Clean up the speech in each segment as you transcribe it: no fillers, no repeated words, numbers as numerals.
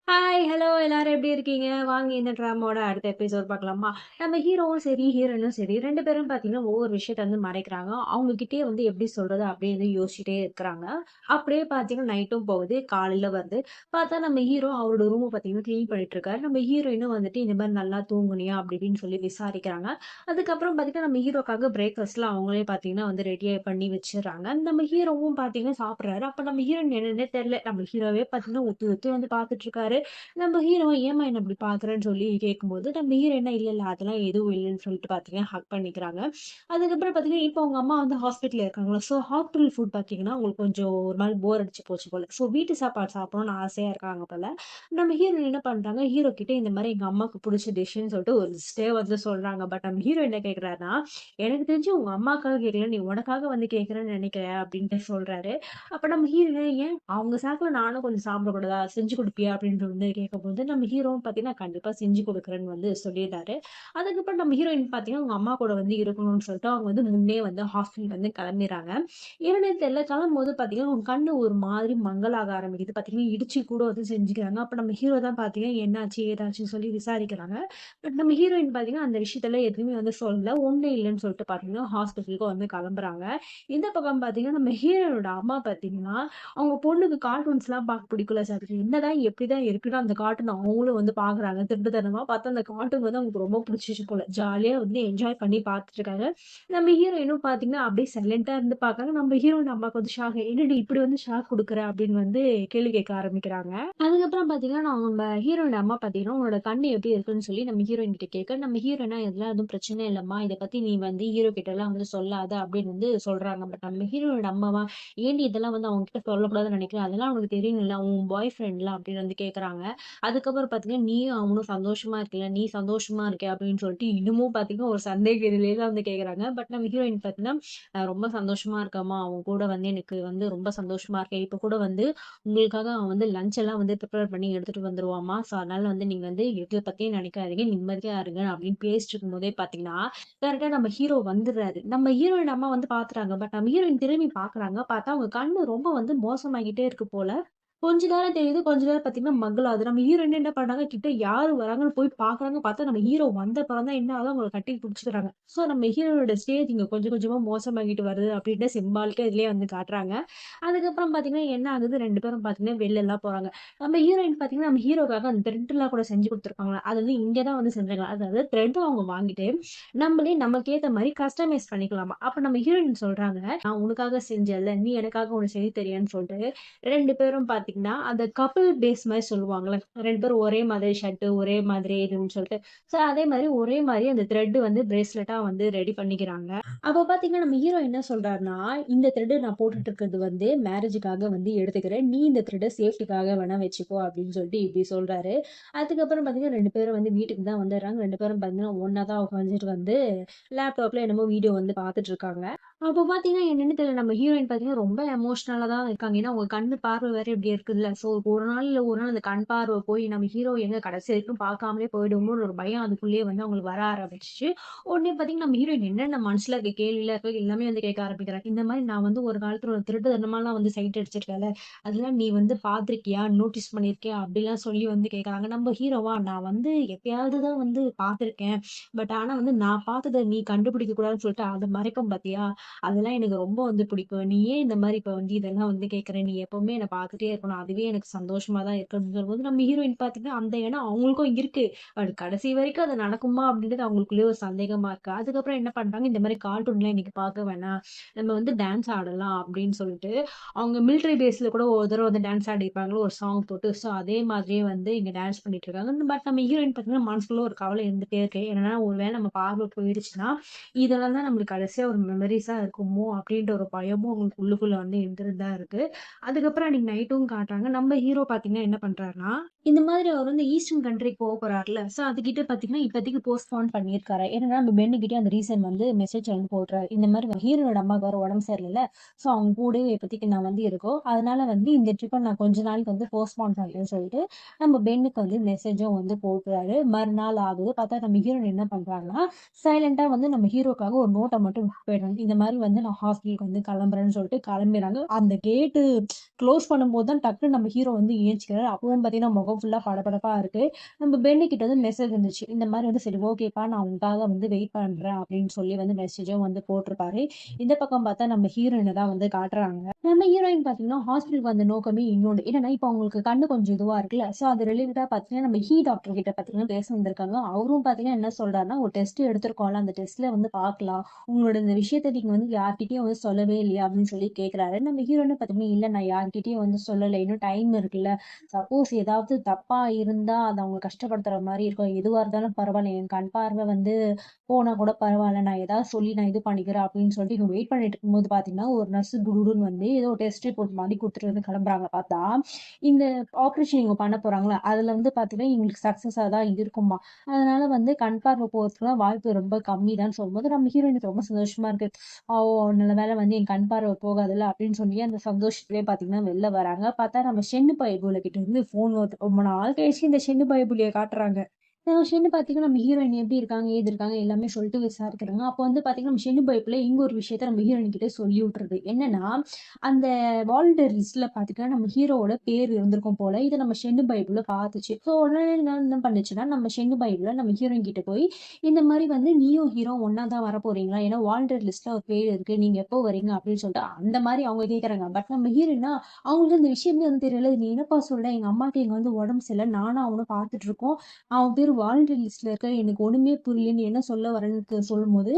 Hi! Hello! எல்லாரும் எப்படி இருக்கீங்க? வாங்க இந்த ட்ராமாவோட அடுத்த எபிசோட் பார்க்கலாமா? நம்ம ஹீரோவும் சரி, ஹீரோயினும் சரி 2 பேரும் பார்த்தீங்கன்னா, ஒவ்வொரு விஷயத்த வந்து மறைக்கிறாங்க. அவங்க கிட்டயே வந்து எப்படி சொல்றது அப்படின்னு யோசிச்சுட்டே இருக்கிறாங்க. அப்படியே பார்த்தீங்கன்னா, நைட்டும் போகுது, காலையில வருது. பார்த்தா நம்ம ஹீரோ அவரோட ரூம பார்த்தீங்கன்னா, கிளீன் பண்ணிட்டு இருக்காரு. நம்ம ஹீரோயினும் வந்துட்டு இந்த மாரி நல்லா தூங்குனியா? அப்படி இப்படின்னு சொல்லி விசாரிக்கிறாங்க. அதுக்கப்புறம் பார்த்தீங்கன்னா, நம்ம ஹீரோக்காக பிரேக்ஃபாஸ்ட்லாம் அவங்களே பார்த்தீங்கன்னா வந்து ரெடியா பண்ணி வச்சுர்றாங்க. நம்ம ஹீரோவும் பார்த்தீங்கன்னா சாப்பிடுறாரு. அப்ப நம்ம ஹீரோயின் என்னன்னே தெரியல. நம்ம ஹீரோவே பார்த்தீங்கன்னா, உத்து உத்து வந்து பார்த்துட்டு இருக்காரு. நம்ம ஹீரோ ஏம்மா என்ன இப்படி பார்க்குறேன்னு சொல்லி கேட்கும்போது, நம்ம ஹீரோயினா இல்ல, இல்ல அதெல்லாம் எதுவும் இல்லன்னு சொல்லிட்டு பார்த்தீங்கன்னா, ஹக் பண்ணிக்கிறாங்க. அதுக்கப்புறம் பார்த்தீங்கன்னா, இப்போ அவங்க அம்மா வந்து ஹாஸ்பிட்டல்ல இருக்காங்களா, ஸோ ஹாஸ்பிட்டல் ஃபுட் பார்த்தீங்கன்னா, அவங்களுக்கு கொஞ்சம் ஒரு மாரி போர் அடிச்சு போச்சு போல. ஸோ வீட்டு சாப்பாடு சாப்பிடணும்னு ஆசையா இருக்காங்க போல. நம்ம ஹீரோயின் என்ன பண்றாங்க, ஹீரோ கிட்ட இந்த மாரி எங்க அம்மாக்கு புடிச்ச டிஷ்ன்னு சொல்லிட்டு ஒரு லிஸ்ட்டே வந்து சொல்றாங்க. பட் நம்ம ஹீரோ என்ன கேட்குறாருன்னா, "எனக்கு தெரிஞ்சு உங்க அம்மாக்காக கேட்கல, நீ உனக்காக வந்து கேட்கிறேன்னு நெனைக்கிறேன்" அப்படின்ட்டு சொல்றாரு. அப்ப நம்ம ஹீரோ "ஏன் அவங்க சாக்குல நானும் கொஞ்சம் சாப்பிடக்கூடாதா? செஞ்சு குடுப்பியா?" அப்படின்னு வந்து கேட்கும்போது, நம்ம ஹீரோவும் பார்த்தீங்கன்னா, கண்டிப்பா செஞ்சு குடுக்குறேன்னு வந்து சொல்லிடுறாரு. அதுக்கப்புறம் நம்ம ஹீரோயின் பார்த்தீங்கன்னா, அவங்க அம்மா கூட வந்து இருக்கணும்னு சொல்லிட்டு, அவங்க வந்து முன்னே வந்து ஹாஸ்பிட்டல் வந்து கிளம்பிறாங்க. என்னன்னே தெரியல, கிளம்பும்போது பார்த்தீங்கன்னா, அவங்க கண்ணு ஒரு மாதிரி மங்கலாக ஆரம்பிக்குது. பார்த்தீங்கன்னா, இடிச்சு கூட வந்து செஞ்சுக்கிறாங்க. அப்ப நம்ம ஹீரோ தான் பார்த்தீங்கன்னா, என்னாச்சு? ஏதாச்சுன்னு சொல்லி விசாரிக்கிறாங்க. பட் நம்ம ஹீரோயின் பார்த்தீங்கன்னா, அந்த விஷயத்தெல்லாம் எதுவுமே வந்து சொல்லல. ஒண்ணும் இல்லன்னு சொல்லிட்டு பார்த்தீங்கன்னா, ஹாஸ்பிட்டலுக்கு வந்து கிளம்புறாங்க. இந்த பக்கம் பார்த்தீங்கன்னா, நம்ம ஹீரோனோட அம்மா பார்த்தீங்கன்னா, அவங்க பொண்ணுக்கு கார்ட்டூன்ஸ்லாம் பார்க்க பிடிக்கும்ல சார். என்னதான் எப்படிதான் இருக்குன்னு அந்த கார்ட்டூன் அவங்களும் வந்து பார்க்குறாங்க. திருட்டுத்தனமா பார்த்தா அந்த கார்ட்டூன் வந்து அவங்களுக்கு ரொம்ப பிடிச்சிருச்சு போல. ஜாலியா வந்து என்ஜாய் பண்ணி பார்த்துட்டு இருக்காங்க. நம்ம ஹீரோயினும் பார்த்தீங்கன்னா, அப்படியே சைலன்ட்டா இருந்து பார்க்குறாங்க. நம்ம ஹீரோயின் அம்மாவுக்கு வந்து ஷாக். "என்னடி இப்படி வந்து ஷாக் குடுக்குற?" அப்படின்னு வந்து கேள்வி கேட்க ஆரம்பிக்கிறாங்க. அதுக்கப்புறம் பார்த்தீங்கன்னா, நம்ம ஹீரோயின் அம்மா பார்த்தீங்கன்னா, "உன்னோட கண்ணு எப்படி இருக்குன்னு?" சொல்லி நம்ம ஹீரோயின் கிட்ட கேட்க, நம்ம ஹீரோயினா, "இதெல்லாம் எதுவும் பிரச்சனை இல்லம்மா. இத பத்தி நீ வந்து ஹீரோ கிட்டலாம் வந்து சொல்லாத" அப்படின்னு வந்து சொல்றாங்க. பட் நம்ம ஹீரோயோட அம்மாவா, "ஏன்டி இதெல்லாம் வந்து அவங்க கிட்ட சொல்லக்கூடாதுன்னு நினைக்கிறேன்? அதெல்லாம் அவனுக்கு தெரியணும்ல. உன் பாய் ஃப்ரெண்ட்ல" அப்படின்னு வந்து கேட்கறாங்க. அதுக்கப்புறம் பார்த்தீங்கன்னா, "நீயும் அவனும் சந்தோஷமா இருக்கீல. நீ சந்தோஷமா இருக்கியா?" அப்படின்னு சொல்லிட்டு இன்னமும் பார்த்தீங்கன்னா, ஒரு சந்தேக நிலையில தான் வந்து கேட்கறாங்க. பட் நம்ம ஹீரோயின் பார்த்தீங்கன்னா, ரொம்ப சந்தோஷமா இருக்கேன்ம்மா. அவன் கூட வந்து எனக்கு வந்து ரொம்ப சந்தோஷமா இருக்கேன். இப்ப கூட வந்து உங்களுக்காக அவன் வந்து லஞ்ச் எல்லாம் வந்து ப்ரிப்பேர் பண்ணி எடுத்துட்டு வந்துருவான்மா. ஸோ, அதனால வந்து நீங்க வந்து எத பத்தியும் நினைக்காதீங்க. நிம்மதியா இருங்க" அப்படின்னு பேசிட்டு இருக்கும்போதே பார்த்தீங்கன்னா, கரெக்ட்டா நம்ம ஹீரோ வந்துடுறாரு. நம்ம ஹீரோயின் அம்மா வந்து பார்த்துட்டாங்க. பட் நம்ம ஹீரோயின் திரும்பி பார்க்குறாங்க. பார்த்தா அவங்க கண்ணு ரொம்ப வந்து மோசமாகிட்டே இருக்கு போல. கொஞ்ச நேரம் தெரியுது. கொஞ்ச நேரம் பார்த்தீங்கன்னா, மங்கல் ஆகுது. நம்ம ஹீரோயின் என்ன பண்றாங்க, கிட்ட யாரு வராங்கன்னு போய் பார்க்குறாங்க. பார்த்தா நம்ம ஹீரோ வந்த அப்புறம் தான் என்ன ஆகுது, அவங்கள கட்டி புடிச்சுக்கிறாங்க. ஸோ, நம்ம ஹீரோயோட ஸ்டேஜ் இங்க கொஞ்சம் கொஞ்சமா மோசமாகிட்டு வருது அப்படின்ட்டு சிம்பாலிக்கா இதுலயே வந்து காட்டுறாங்க. அதுக்கப்புறம் பார்த்தீங்கன்னா, என்ன ஆகுது 2 பேரும் பார்த்தீங்கன்னா, வெளிலலாம் போறாங்க. நம்ம ஹீரோயின் பார்த்தீங்கன்னா, நம்ம ஹீரோக்காக அந்த த்ரெட்லாம் கூட செஞ்சு குடுத்துருப்பாங்கல்ல. அது வந்து இங்க தான் வந்து செஞ்சாங்க. அதாவது த்ரெட் அவங்க வாங்கிட்டு, நம்மளே நமக்கு ஏத்த மாரி கஸ்டமைஸ் பண்ணிக்கலாமா. அப்ப நம்ம ஹீரோயின் சொல்றாங்க, "நான் உனக்காக செஞ்சேன்ல, நீ எனக்காக ஒண்ணு செஞ்சு தரியான்னு" சொல்லிட்டு 2 பேரும் பார்த்தீங்கன்னா, அந்த கப்பிள் பேஸ் மாரி சொல்லுவாங்கல்ல. 2 பேரும் ஒரே மாதிரி ஷர்ட், ஒரே மாதிரி இதுன்னு சொல்லிட்டு. ஸோ அதே மாரி ஒரே மாரி அந்த த்ரெட் வந்து பிரேஸ்லெட்டா வந்து ரெடி பண்ணிக்கிறாங்க. அப்ப பார்த்தீங்கன்னா, நம்ம ஹீரோ என்ன சொல்றாருன்னா, "இந்த த்ரெட் நான் போட்டுட்டு இருக்கிறது வந்து மேரேஜுக்காக வந்து எடுத்துக்கிறேன். நீ இந்த த்ரெட்ட சேஃப்டிக்காக வேணா வச்சுக்கோ" அப்படின்னு சொல்லிட்டு இப்படி சொல்றாரு. அதுக்கப்புறம் பார்த்தீங்கன்னா, 2 பேரும் வந்து வீட்டுக்கு தான் வந்துடுறாங்க. 2 பேரும் பார்த்தீங்கன்னா, ஒண்ணா தான் உட்காந்துட்டு வந்து லேப்டாப்ல என்னமோ வீடியோ வந்து பார்த்துட்டு இருக்காங்க. அப்போ பார்த்தீங்கன்னா, என்னன்னு தெரியல. நம்ம ஹீரோயின் பார்த்தீங்கன்னா, ரொம்ப எமோஷனலா தான் இருக்காங்க. ஏன்னா, அவங்க கண்ணு பார்வை வேற இப்படி இருக்குல்ல. ஸோ, ஒரு நாள் இல்ல ஒரு நாள் அந்த கண் பார்வை போய் நம்ம ஹீரோ எங்க கடைசி வரைக்கும் பார்க்காமலே போயிடுவோமோன்னு ஒரு பயம் அதுக்குள்ளேயே வந்து அவங்களுக்கு வர ஆரம்பிச்சுச்சு. உடனே பார்த்தீங்கன்னா, நம்ம ஹீரோயின் என்னென்ன மனசுல இருக்க கேள்விலாம் இருக்கோ எல்லாமே வந்து கேட்க ஆரம்பிக்கிறாங்க. இந்த மாரி நான் வந்து ஒரு காலத்துல ஒரு திருட்டுத்தனமாலாம் வந்து சைட் அடிச்சிருக்கேன்ல. அதெல்லாம் நீ வந்து பார்த்துருக்கியா? நோட்டீஸ் பண்ணியிருக்கியா? அப்படிலாம் சொல்லி வந்து கேட்கறாங்க. நம்ம ஹீரோவா நான் வந்து எப்பயாவது தான் வந்து பார்த்துருக்கேன். பட் ஆனா வந்து நான் பார்த்தத நீ கண்டுபிடிக்க கூடாதுன்னு சொல்லிட்டு அத மறைப்பேன் பார்த்தியா? அதெல்லாம் எனக்கு ரொம்ப வந்து பிடிக்கும். நீ ஏன் இந்த மாரி இப்ப வந்து இதெல்லாம் வந்து கேட்குற? நீ எப்பவுமே என்ன பார்த்துட்டே இருக்கணும். அதுவே எனக்கு சந்தோஷமா தான் இருக்கு அப்படின்னு சொல்லும்போது, நம்ம ஹீரோயின் பார்த்தீங்கன்னா, அந்த எண்ணம் அவங்களுக்கும் இருக்கு. பட் கடைசி வரைக்கும் அது நடக்குமா? அப்படின்றது அவங்களுக்குள்ளேயே ஒரு சந்தேகமா இருக்கு. அதுக்கப்புறம் என்ன பண்றாங்க, இந்த மாரி கார்ட்டூன்லாம் இன்னைக்கு பார்க்க வேணாம். நம்ம வந்து டான்ஸ் ஆடலாம் அப்படின்னு சொல்லிட்டு, அவங்க மிலிட்டரி பேஸ்ல கூட ஒரு தடவ வந்து டான்ஸ் ஆடிருப்பாங்கல்ல ஒரு சாங் போட்டு. ஸோ அதே மாதிரியே வந்து இங்க டான்ஸ் பண்ணிட்டு இருக்காங்க. பட் நம்ம ஹீரோயின் பார்த்தீங்கன்னா, மனசுக்குள்ள ஒரு கவலை இருந்துட்டே இருக்கு. என்னன்னா, ஒரு வேளை நம்ம பார்வை போயிடுச்சுன்னா, இதெல்லாம் தான் நம்மளுக்கு கடைசியா ஒரு மெமரீஸா இருக்குமோ! அப்டின்ற ஒரு பயமும் அவங்களுக்கு உள்ளுக்குள்ள வந்து இருந்துட்டு தான் இருக்கு. அதுக்கப்புறம் அன்னைக்கு நைட்டும் காட்டுறாங்க. நம்ம ஹீரோ பார்த்தீங்கன்னா என்ன பண்றாருன்னா, இந்த மாதிரி அவர் வந்து ஈஸ்டர்ன் கண்ட்ரிக்கு போறார்ல. ஸோ அதுகிட்ட பார்த்தீங்கன்னா, இப்போதைக்கு போஸ்ட்போன் பண்ணியிருக்காரு. என்னன்னா நம்ம பென்னு கிட்டயும் அந்த ரீசன் வந்து மெசேஜ் வந்து போடுறாரு. இந்த மாரி ஹீரோயோட அம்மாவுக்கு வேற உடம்பு சரியில்லல்ல. ஸோ அவங்க கூடவே இப்போதைக்கு நான் வந்து இருக்கோம். அதனால வந்து இந்த ட்ரிப்ப நான் கொஞ்ச நாளைக்கு வந்து போஸ்ட்போன் பண்றேன்னு சொல்லிட்டு, நம்ம பென்னுக்கு வந்து மெசேஜும் வந்து போடுறாரு. மறுநாள் ஆகுது. பார்த்தா நம்ம ஹீரோயின் என்ன பண்றாங்கன்னா, சைலன்ட்டா வந்து நம்ம ஹீரோக்காக ஒரு நோட்ட மட்டும் விட்டு போயிடுறாங்க. இந்த மாரி வந்து நான் ஹாஸ்பிட்டலுக்கு வந்து கிளம்புறேன்னு சொல்லிட்டு கிளம்பிறாங்க. அந்த கேட்டு க்ளோஸ் பண்ணும்போது தான் டக்குன்னு நம்ம ஹீரோ வந்து ஏஞ்சிக்கிறாரு. அப்பவும் பார்த்தீங்கன்னா, முகம் ஃபுல்லா படபடப்பா இருக்கு. நம்ம பென்னி கிட்ட வந்து மெசேஜ் வந்துச்சு. இந்த மாரி வந்து சரி ஓகேப்பா நான் உனக்காக வந்து வெயிட் பண்றேன் அப்படின்னு சொல்லி வந்து மெசேஜும் வந்து போட்டிருப்பாரு. இந்த பக்கம் பார்த்தா நம்ம ஹீரோயின தான் வந்து காட்டுறாங்க. நம்ம ஹீரோயின் பார்த்தீங்கன்னா, ஹாஸ்பிட்டலுக்கு வந்த நோக்கமே இன்னொன்னு. என்னன்னா, இப்ப அவங்களுக்கு கண்ணு கொஞ்சம் இதுவா இருக்குல்ல. ஸோ அது ரிலேட்டடா பார்த்தீங்கன்னா, நம்ம டாக்டர் கிட்ட பார்த்தீங்கன்னா பேச வந்திருக்காங்க. அவரும் பார்த்தீங்கன்னா என்ன சொல்றாருன்னா, ஒரு டெஸ்ட் எடுத்திருக்கோம்ல, அந்த டெஸ்ட்ல வந்து பார்க்கலாம். உங்களோட இந்த விஷயத்த நீங்க வந்து யார்கிட்டயும் வந்து சொல்லவே இல்லையா? அப்படின்னு சொல்லி கேட்கிறாரு. நம்ம ஹீரோயினும் பார்த்தீங்கன்னா, இல்ல நான் யார்கிட்டயும் வந்து சொல்லல. இன்னும் டைம் இருக்குல்ல. சப்போஸ் ஏதாவது தப்பா இருந்தா, அது அவங்க கஷ்டப்படுத்துற மாரி இருக்கும். எதுவா இருந்தாலும் பரவால்ல. என் கண் பார்வை வந்து போனா கூட பரவால்ல. நான் ஏதாவது சொல்லி நான் இது பண்ணிக்கிறேன் அப்படின்னு சொல்லிட்டு இவங்க வெயிட் பண்ணிட்டு இருக்கும்போது பார்த்தீங்கன்னா, ஒரு நர்ஸ் குடுகுடுன்னு வந்து ஏதோ டெஸ்ட் ரிப்போர்ட் மாரி குடுத்துட்டு வந்து கிளம்புறாங்க பார்த்தா, இந்த ஆப்ரேஷன் இவங்க பண்ண போறாங்கல்ல, அதுல வந்து பார்த்தீங்கன்னா, இவங்களுக்கு சக்சஸா தான் இருக்குமாம். அதனால வந்து கண் பார்வை போறதுக்குலாம் வாய்ப்பு ரொம்ப கம்மி தான் சொல்லும்போது, நம்ம ஹீரோயினுக்கு ரொம்ப சந்தோஷமா இருக்கு. ஓ! நல்ல வேளை வந்து என் கண் பார்வை போகாதுல்ல அப்படின்னு சொல்லி அந்த சந்தோஷத்திலேயே பார்த்தீங்கன்னா வெளில வராங்க. பார்த்தா நம்ம ஷென்னு பையபுல கிட்ட இருந்து ஃபோன் வருது. ரொம்ப நாள் கழிச்சு இந்த ஷென்னு பையபுலிய காட்டுறாங்க. ஷென்னு பார்த்தீங்கன்னா, நம்ம ஹீரோயின் எப்படி இருக்காங்க, ஏது இருக்காங்க எல்லாமே சொல்லிட்டு விசாரிக்கிறாங்க. அப்போ வந்து பார்த்தீங்கன்னா, நம்ம ஷென்னு பைப்ல இங்க ஒரு விஷயத்த நம்ம ஹீரோயின் கிட்ட சொல்லி விட்டுருது. என்னன்னா, அந்த வாலண்டர் லிஸ்ட்ல பார்த்துட்டா நம்ம ஹீரோவோட பேர் இருந்திருக்கும் போல. இத நம்ம ஷென்னு பைபிள்ல பார்த்துச்சு. ஸோ உடனே என்ன பண்ணுச்சுன்னா, நம்ம ஷென்னு பைபிள்ல நம்ம ஹீரோயின் கிட்ட போய், இந்த மாரி வந்து நீயும் ஹீரோ ஒண்ணா தான் வரப்போறீங்களா? ஏன்னா வாலண்டர் லிஸ்ட்ல ஒரு பேர் இருக்கு. நீங்க எப்போ வரீங்க? அப்படின்னு சொல்லிட்டு அந்த மாரி அவங்க கேட்கறாங்க. பட் நம்ம ஹீரோயின்னா, அவங்களுக்கு இந்த விஷயமே வந்து தெரியல. நீ என்னப்பா சொல்ற? எங்க அம்மாக்கு இங்க வந்து உடம்பு சரியில்ல. நானும் அவனும் பார்த்துட்டு இருக்கோம். அவன் பேரு வாலண்டரி லிஸ்ட்ல இருக்க. எனக்கு ஒண்ணுமே புரியல. நீ என்ன சொல்ல வரேன்னு சொல்லும்போது,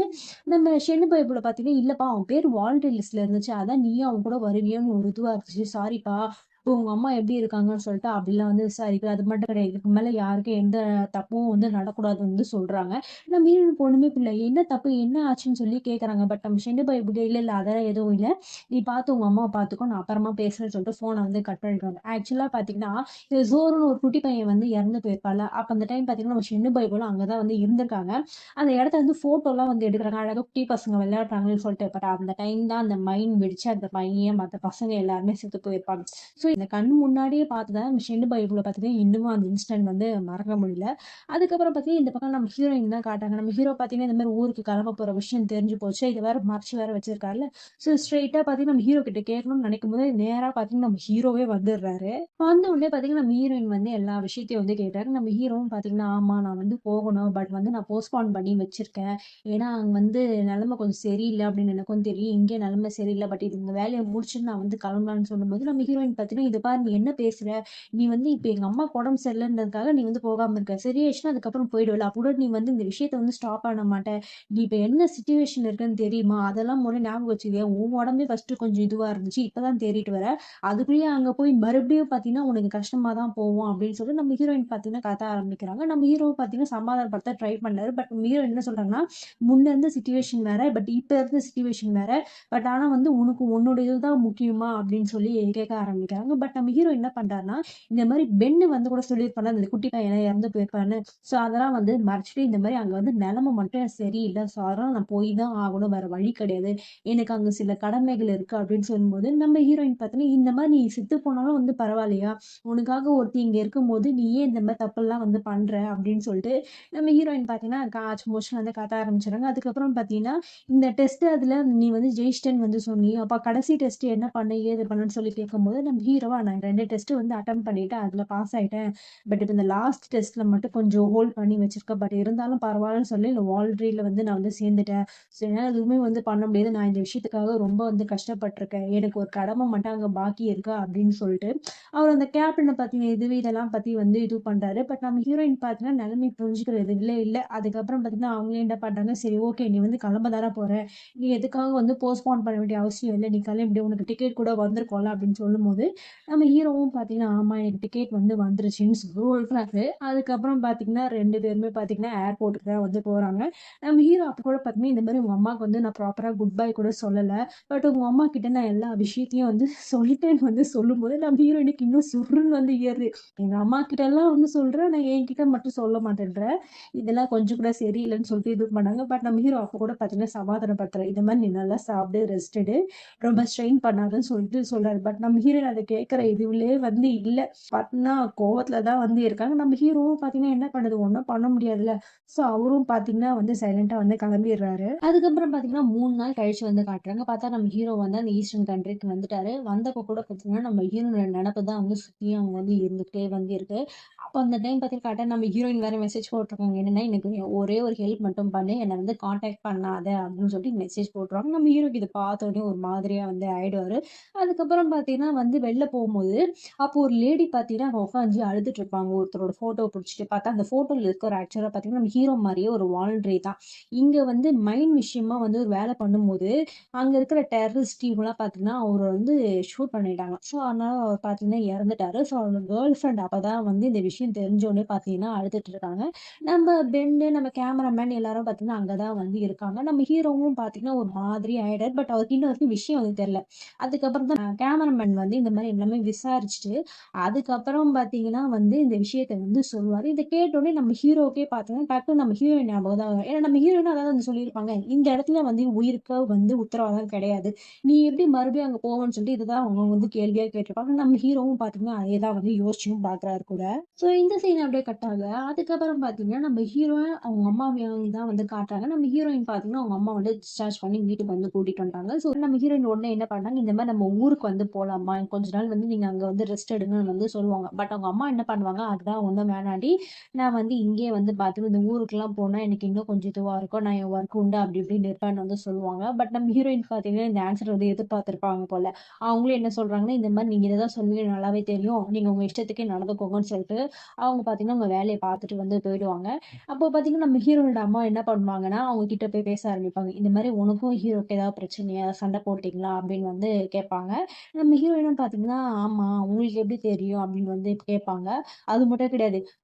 நம்ம ஷென்னு பைபிள்ல பார்த்தீங்கன்னா, இல்லப்பா அவன் பேரு வாலண்டரி லிஸ்ட்ல இருந்துச்சு. அதான் நீயும் அவன் கூட வருவியோன்னு ஒரு இதுவா இருந்துச்சு. சாரிப்பா. இப்போ உங்க அம்மா எப்படி இருக்காங்கன்னு சொல்லிட்டு அப்படிலாம் வந்து விசாரிக்குது. அது மட்டும் கிடையாது. இதுக்கு மேல யாருக்கும் எந்த தப்பும் வந்து நடக்கூடாதுன்னு வந்து சொல்றாங்க. நம்ம ஹீரோயினுக்கு ஒண்ணுமே புரியல. என்ன தப்பு? என்ன ஆச்சுன்னு சொல்லி கேட்கறாங்க. பட் நம்ம ஷென்னு பைபிள் இல்ல, இல்ல அதெல்லாம் எதுவும் இல்ல. நீ பார்த்து உங்க அம்மாவ பார்த்துக்கோ. நான் அப்புறமா பேசுறேன்னு சொல்லிட்டு ஃபோன வந்து கட் பண்ணிடுவாங்க. ஆக்சுவலா பார்த்தீங்கன்னா, இந்த ஜோரோன்னு ஒரு குட்டி பையன் வந்து இறந்து போயிருப்பான்ல. அப்ப அந்த டைம் பார்த்தீங்கன்னா, நம்ம சின்ன பைபிளும் அங்க தான் வந்து இருந்திருக்காங்க. அந்த இடத்த வந்து ஃபோட்டோலாம் வந்து எடுக்குறாங்க. அழகா குட்டி பசங்க விளையாடுறாங்கன்னு சொல்லிட்டு. பட் அந்த டைம் தான் அந்த மைன் வெடிச்சு அந்த பையன், மத்த பசங்க எல்லாருமே செத்து போயிருப்பாங்க. ஸோ இந்த கண் முன்னாடியே பார்த்தத நம்ம ஷென்னு பைபிள பார்த்தீங்கன்னா, இன்னமும் அந்த இன்சிடென்ட் வந்து மறக்க முடியல. அதுக்கப்புறம் பார்த்தீங்கன்னா, இந்த பக்கம் நம்ம ஹீரோயின் தான் காட்டுறாங்க. நம்ம ஹீரோ பார்த்தீங்கன்னா, இந்த மாரி ஊருக்கு கிளம்ப போற விஷயம் தெரிஞ்சு போச்சு. இத வேற மறைச்சு வேற வச்சிருக்காருல்ல. ஸோ ஸ்ட்ரெயிட்டா பார்த்தீங்கன்னா, நம்ம ஹீரோ கிட்ட கேட்கணும்னு நினைக்கும்போது, நேரா பார்த்தீங்கன்னா, நம்ம ஹீரோவே வந்துடுறாரு. வந்த உடனே பார்த்தீங்கன்னா, நம்ம ஹீரோயின் வந்து எல்லா விஷயத்தையும் வந்து கேட்டாரு. நம்ம ஹீரோவும் பார்த்தீங்கன்னா, ஆமா நான் வந்து போகணும். பட் வந்து நான் போஸ்ட்போன் பண்ணி வச்சிருக்கேன். ஏன்னா, அங்க வந்து நிலைமை கொஞ்சம் சரியில்ல அப்படின்னு எனக்கும் தெரியும். இங்கே நிலைமை சரியில்ல. பட் இது இந்த வேலைய முடிச்சுட்டு நான் வந்து கிளம்பலான்னு சொல்லும்போது, நம்ம ஹீரோயின் பார்த்தீங்கன்னா, "இத பாரு நீ என்ன பேசுற? நீ வந்து இப்ப எங்க அம்மாக்கு உடம்பு சரியில்லன்றதுக்காக நீ வந்து போகாம இருக்க. சரியாயிடுச்சுன்னா அதுக்கப்புறம் போயிடுவல்ல. அப்ப கூட நீ வந்து இந்த விஷயத்த வந்து ஸ்டாப் பண்ண மாட்ட. நீ இப்ப என்ன சிச்சுவேஷன்ல இருக்கன்னு தெரியுமா? அதெல்லாம் முதல்ல ஞாபகம் வச்சுக்கயா? உன் உடம்பே ஃபர்ஸ்ட்டு கொஞ்சம் இதுவா இருந்துச்சு. இப்பதான் தேறிட்டு வர. அதுக்குள்ளேயே அங்க போய் மறுபடியும் பார்த்தீங்கன்னா, உனக்கு கஷ்டமா தான் போவும் அப்படின்னு சொல்லி நம்ம ஹீரோயின் பார்த்தீங்கன்னா கத்த ஆரம்பிக்கிறாங்க. நம்ம ஹீரோ பார்த்தீங்கன்னா சமாதானப்படுத்த ட்ரை பண்ணாரு. பட் நம்ம ஹீரோயின் என்ன சொல்றாங்கன்னா, முன்ன இருந்த சிச்சுவேஷன் வேற. பட் இப்ப இருந்த சிச்சுவேஷன் வேற. பட் ஆனா வந்து உனக்கு உன்னோட இதுதான் முக்கியமா அப்படின்னு சொல்லி கேட்க ஆரம்பிக்கிறாங்க. பட் நம்ம ஹீரோ என்ன பண்றாருன்னா, இந்த மாரி பென்னு வந்து கூட சொல்லியிருப்பான்ல, அந்த குட்டி பையன் இறந்து போயிருப்பான்னு. ஸோ அதெல்லாம் வந்து மறைச்சுட்டு இந்த மாரி அங்க வந்து நிலைமை மட்டும் சரியில்ல. ஸோ அதனால நான் போய் தான் ஆகணும். வேற வழி கிடையாது. எனக்கு அங்க சில கடமைகள் இருக்கு அப்படின்னு சொல்லும்போது, நம்ம ஹீரோயின் பார்த்தீங்கன்னா, இந்த மாரி நீ செத்து போனாலும் வந்து பரவாயில்லையா? உனக்காக ஒருத்தி இங்க இருக்கும்போது, நீ ஏன் இந்த மாரி தப்பெல்லாம் வந்து பண்ற? அப்படின்னு சொல்லிட்டு, நம்ம ஹீரோயின் பார்த்தீங்கன்னா, ஆச்சு மூச்சுன்னு வந்து கத்த ஆரம்பிச்சுடுறாங்க. அதுக்கப்புறம் பார்த்தீங்கன்னா, இந்த டெஸ்ட் அதுல நீ வந்து ஜெயிச்சிட்டேன்னு வந்து சொன்னியே, அப்ப கடைசி டெஸ்ட் என்ன பண்ண? ஏது பண்ணன்னு சொல்லி கேட்கும்போது, நம்ம ஹீரோவா நான் 2 டெஸ்ட் வந்து அட்டெம்ப்ட் பண்ணிட்டேன். அதுல பாஸ் ஆயிட்டேன். பட் இப்ப இந்த லாஸ்ட் டெஸ்ட்ல மட்டும் கொஞ்சம் ஹோல்ட் பண்ணி வச்சிருக்கேன். பட் இருந்தாலும் பரவாயில்லன்னு சொல்லி இந்த வாலண்டரில வந்து நான் வந்து சேர்ந்துட்டேன். ஸோ என்னால எதுவுமே வந்து பண்ண முடியாது. நான் இந்த விஷயத்துக்காக ரொம்ப வந்து கஷ்டப்பட்டுருக்கேன். எனக்கு ஒரு கடமை மட்டும் அங்க பாக்கி இருக்கு அப்படின்னு சொல்லிட்டு, அவர் அந்த கேப்டன பத்தின இதெல்லாம் பத்தி வந்து இது பண்றாரு. பட் நம்ம ஹீரோயின் பார்த்தீங்கன்னா, நிலைமை புரிஞ்சுக்கிறது இல்ல. அதுக்கப்புறம் பார்த்தீங்கன்னா, அவங்களே என்ன பண்றாங்க, சரி ஓகே நீ வந்து கிளம்ப தானே போற. நீ எதுக்காக வந்து போஸ்ட்போன் பண்ண வேண்டிய அவசியம் இல்ல. நீ கிளம்பிடு. உனக்கு டிக்கெட் கூட வந்திருக்கும்ல அப்படின்னு சொல்லும்போது, நம்ம ஹீரோவும் பார்த்தீங்கன்னா, ஆமா எனக்கு டிக்கெட் வந்து வந்துருச்சுன்னு சொல்றாரு. அதுக்கப்புறம் பார்த்தீங்கன்னா, 2 பேருமே பார்த்தீங்கன்னா, ஏர்போர்ட்டுக்கு தான் வந்து போறாங்க. நம்ம ஹீரோ அப்ப கூட பார்த்தீங்கன்னா, இந்த மாரி உங்க அம்மாக்கு வந்து நான் ப்ராப்பரா குட் பை கூட சொல்லல. பட் உங்க அம்மா கிட்ட நான் எல்லா விஷயத்தையும் வந்து சொல்லிட்டேன்னு வந்து சொல்லும்போது, நம்ம ஹீரோயினுக்கு இன்னும் சுர்ருன்னு வந்து ஏறுது. எங்க அம்மா கிட்டலாம் வந்து சொல்றேன். நான் என்கிட்ட மட்டும் சொல்ல மாட்டேன்ற. இதெல்லாம் கொஞ்சம் கூட சரியில்லன்னு சொல்லிட்டு இது பண்ணாங்க. பட் நம்ம ஹீரோ அப்ப கூட பார்த்தீங்கன்னா, சமாதானப்படுத்துறாரு. இந்த மாரி நீ நல்லா சாப்பிடு, ரெஸ்ட் எடு. ரொம்ப ஸ்ட்ரெயின் பண்ணாதன்னு சொல்லிட்டு சொல்றாரு. பட் நம்ம ஹீரோயின் அத கேட்குற இதுவுலயே வந்து இல்ல. பார்த்தீங்கன்னா கோவத்துல தான் வந்து இருக்காங்க. நம்ம ஹீரோவும் பார்த்தீங்கன்னா என்ன பண்ணுது? ஒண்ணும் பண்ண முடியாதுல்ல. ஸோ அவரும் பார்த்தீங்கன்னா வந்து சைலன்ட்டா வந்து கிளம்பிடுறாரு. அதுக்கப்புறம் பார்த்தீங்கன்னா 3 நாள் கழிச்சு வந்து காட்டுறாங்க. பார்த்தா நம்ம ஹீரோ வந்து அந்த ஈஸ்டர்ன் கண்ட்ரிக்கு வந்துட்டாரு. வந்தப்போ கூட பார்த்தீங்கன்னா, நம்ம ஹீரோயினோட நெனப்பு தான் வந்து சுத்தி அவங்க வந்து இருந்துகிட்டே வந்து இருக்கு. அப்போ அந்த டைம் பார்த்தீங்கன்னா கரெக்ட்டா நம்ம ஹீரோயின் வேற மெசேஜ் போட்டுருக்காங்க. என்னன்னா, "எனக்கு ஒரே ஒரு ஹெல்ப் மட்டும் பண்ணு. என்ன வந்து கான்டாக்ட் பண்ணாத" அப்படின்னு சொல்லிட்டு மெசேஜ் போட்டுருவாங்க. நம்ம ஹீரோக்கு இத பார்த்த உடனே ஒரு மாதிரியா வந்து ஆயிடுவாரு. அதுக்கப்புறம் பார்த்தீங்கன்னா வந்து வெளில போம்போது, அப்போ ஒரு லேடி பார்த்தீங்கன்னா, அங்க உட்காந்து அழுதுட்டு இருப்பாங்க. ஒருத்தரோட ஃபோட்டோ புடிச்சுட்டு பார்த்தா, அந்த ஃபோட்டோல இருக்கிற ஆக்சுவலா பார்த்தீங்கன்னா, நம்ம ஹீரோ மாரியே ஒரு வாலண்டரி தான். இங்க வந்து மைன் விஷயமா வந்து ஒரு வேலை பண்ணும்போது, அங்க இருக்கிற டெரரிஸ்ட் இவங்கலாம் பார்த்தீங்கன்னா, அவர வந்து ஷூட் பண்ணிட்டாங்க. ஸோ, அதனால அவர் பார்த்தீங்கன்னா இறந்துட்டாரு. ஸோ, அவரோட கேர்ள் ஃபிரெண்ட் அப்பதான் வந்து இந்த விஷயம் தெரிஞ்சோனே பார்த்தீங்கன்னா அழுதுட்டு இருக்காங்க. நம்ம பென்னு, நம்ம கேமராமேன் எல்லாரும் பார்த்தீங்கன்னா, அங்க தான் வந்து இருக்காங்க. நம்ம ஹீரோவும் பார்த்தீங்கன்னா, ஒரு மாதிரி ஆயிட்டாரு. பட் அவருக்கு இன்ன வரைக்கும் விஷயம் வந்து தெரியல. அதுக்கப்புறம் தான் கேமராமேன் வந்து இந்த மாரி எல்லாமே விசாரிச்சுட்டு, அதுக்கப்புறம் பார்த்தீங்கன்னா வந்து இந்த விஷயத்த வந்து சொல்லுவாரு. இத கேட்டோனே நம்ம ஹீரோவுக்கே பார்த்தீங்கன்னா, டக்குனு நம்ம ஹீரோயின் ஞாபகம் தான் வரும். ஏன்னா நம்ம ஹீரோயினும் அதான் வந்து சொல்லியிருப்பாங்க. இந்த இடத்துல வந்து உயிருக்கு வந்து உத்தரவாதம் கிடையாது. நீ எப்படி மறுபடியும் அங்க போவன்னு சொல்லிட்டு இதுதான் அவங்க வந்து கேள்வியா கேட்டிருப்பாங்க. நம்ம ஹீரோவும் பார்த்தீங்கன்னா, அதே தான் வந்து யோசிச்சும் பார்க்குறாரு கூட. ஸோ இந்த சீன் அப்படியே கட் ஆகுது. அதுக்கப்புறம் பார்த்தீங்கன்னா, நம்ம ஹீரோ அவங்க அம்மாவையும் தான் வந்து காட்டுறாங்க. நம்ம ஹீரோயின் பார்த்தீங்கன்னா, அவங்க அம்மா வந்து டிஸ்சார்ஜ் பண்ணி வீட்டுக்கு வந்து கூட்டிட்டு வந்துட்டாங்க. ஸோ நம்ம ஹீரோயின் உடனே என்ன பண்ணாங்க, இந்த மாரி நம்ம ஊருக்கு வந்து போலாமா? கொஞ்ச நாள் வந்து நீங்க அங்க வந்து ரெஸ்ட் எடுங்கன்னு வந்து சொல்லுவாங்க. பட் அவங்க அம்மா என்ன பண்ணுவாங்க, அதுதான் ஒண்ணும் வேணாண்டி, நான் வந்து இங்கேயே வந்து பார்த்துட்டு இந்த ஊருக்குலாம் போனா எனக்கு இன்னும் கொஞ்சம் இதுவா இருக்கும். நான் என் ஒர்க் உண்டு அப்படி இப்படின்னு இருப்பேன்னு வந்து சொல்லுவாங்க. பட் நம்ம ஹீரோயின் பார்த்தீங்கன்னா, இந்த ஆன்சர் வந்து எதிர்பார்த்திருப்பாங்க போல. அவங்களும் என்ன சொல்றாங்கன்னா, இந்த மாரி நீங்க இத தான் சொல்லுவீங்கன்னு நல்லாவே தெரியும். நீங்க உங்க இஷ்டத்துக்கே நடந்துக்கோங்கன்னு சொல்லிட்டு, அவங்க பார்த்தீங்கன்னா, அவங்க வேலைய பார்த்துட்டு வந்து போயிடுவாங்க. அப்போ பார்த்தீங்கன்னா, நம்ம ஹீரோனோட அம்மா என்ன பண்ணுவாங்கன்னா, அவங்க கிட்ட போய் பேச ஆரம்பிப்பாங்க. இந்த மாரி "உனக்கும் ஹீரோவுக்கு ஏதாவது பிரச்சனையா? சண்டை போட்டீங்களா?" அப்படின்னு வந்து கேட்பாங்க. நம்ம ஹீரோயினும் பார்த்தீங்கன்னா, "ஆமா, உங்களுக்கு எப்படி தெரியும்?" அப்படின்னு வந்து கேட்பாங்க. அது மட்டும் கிடையாது.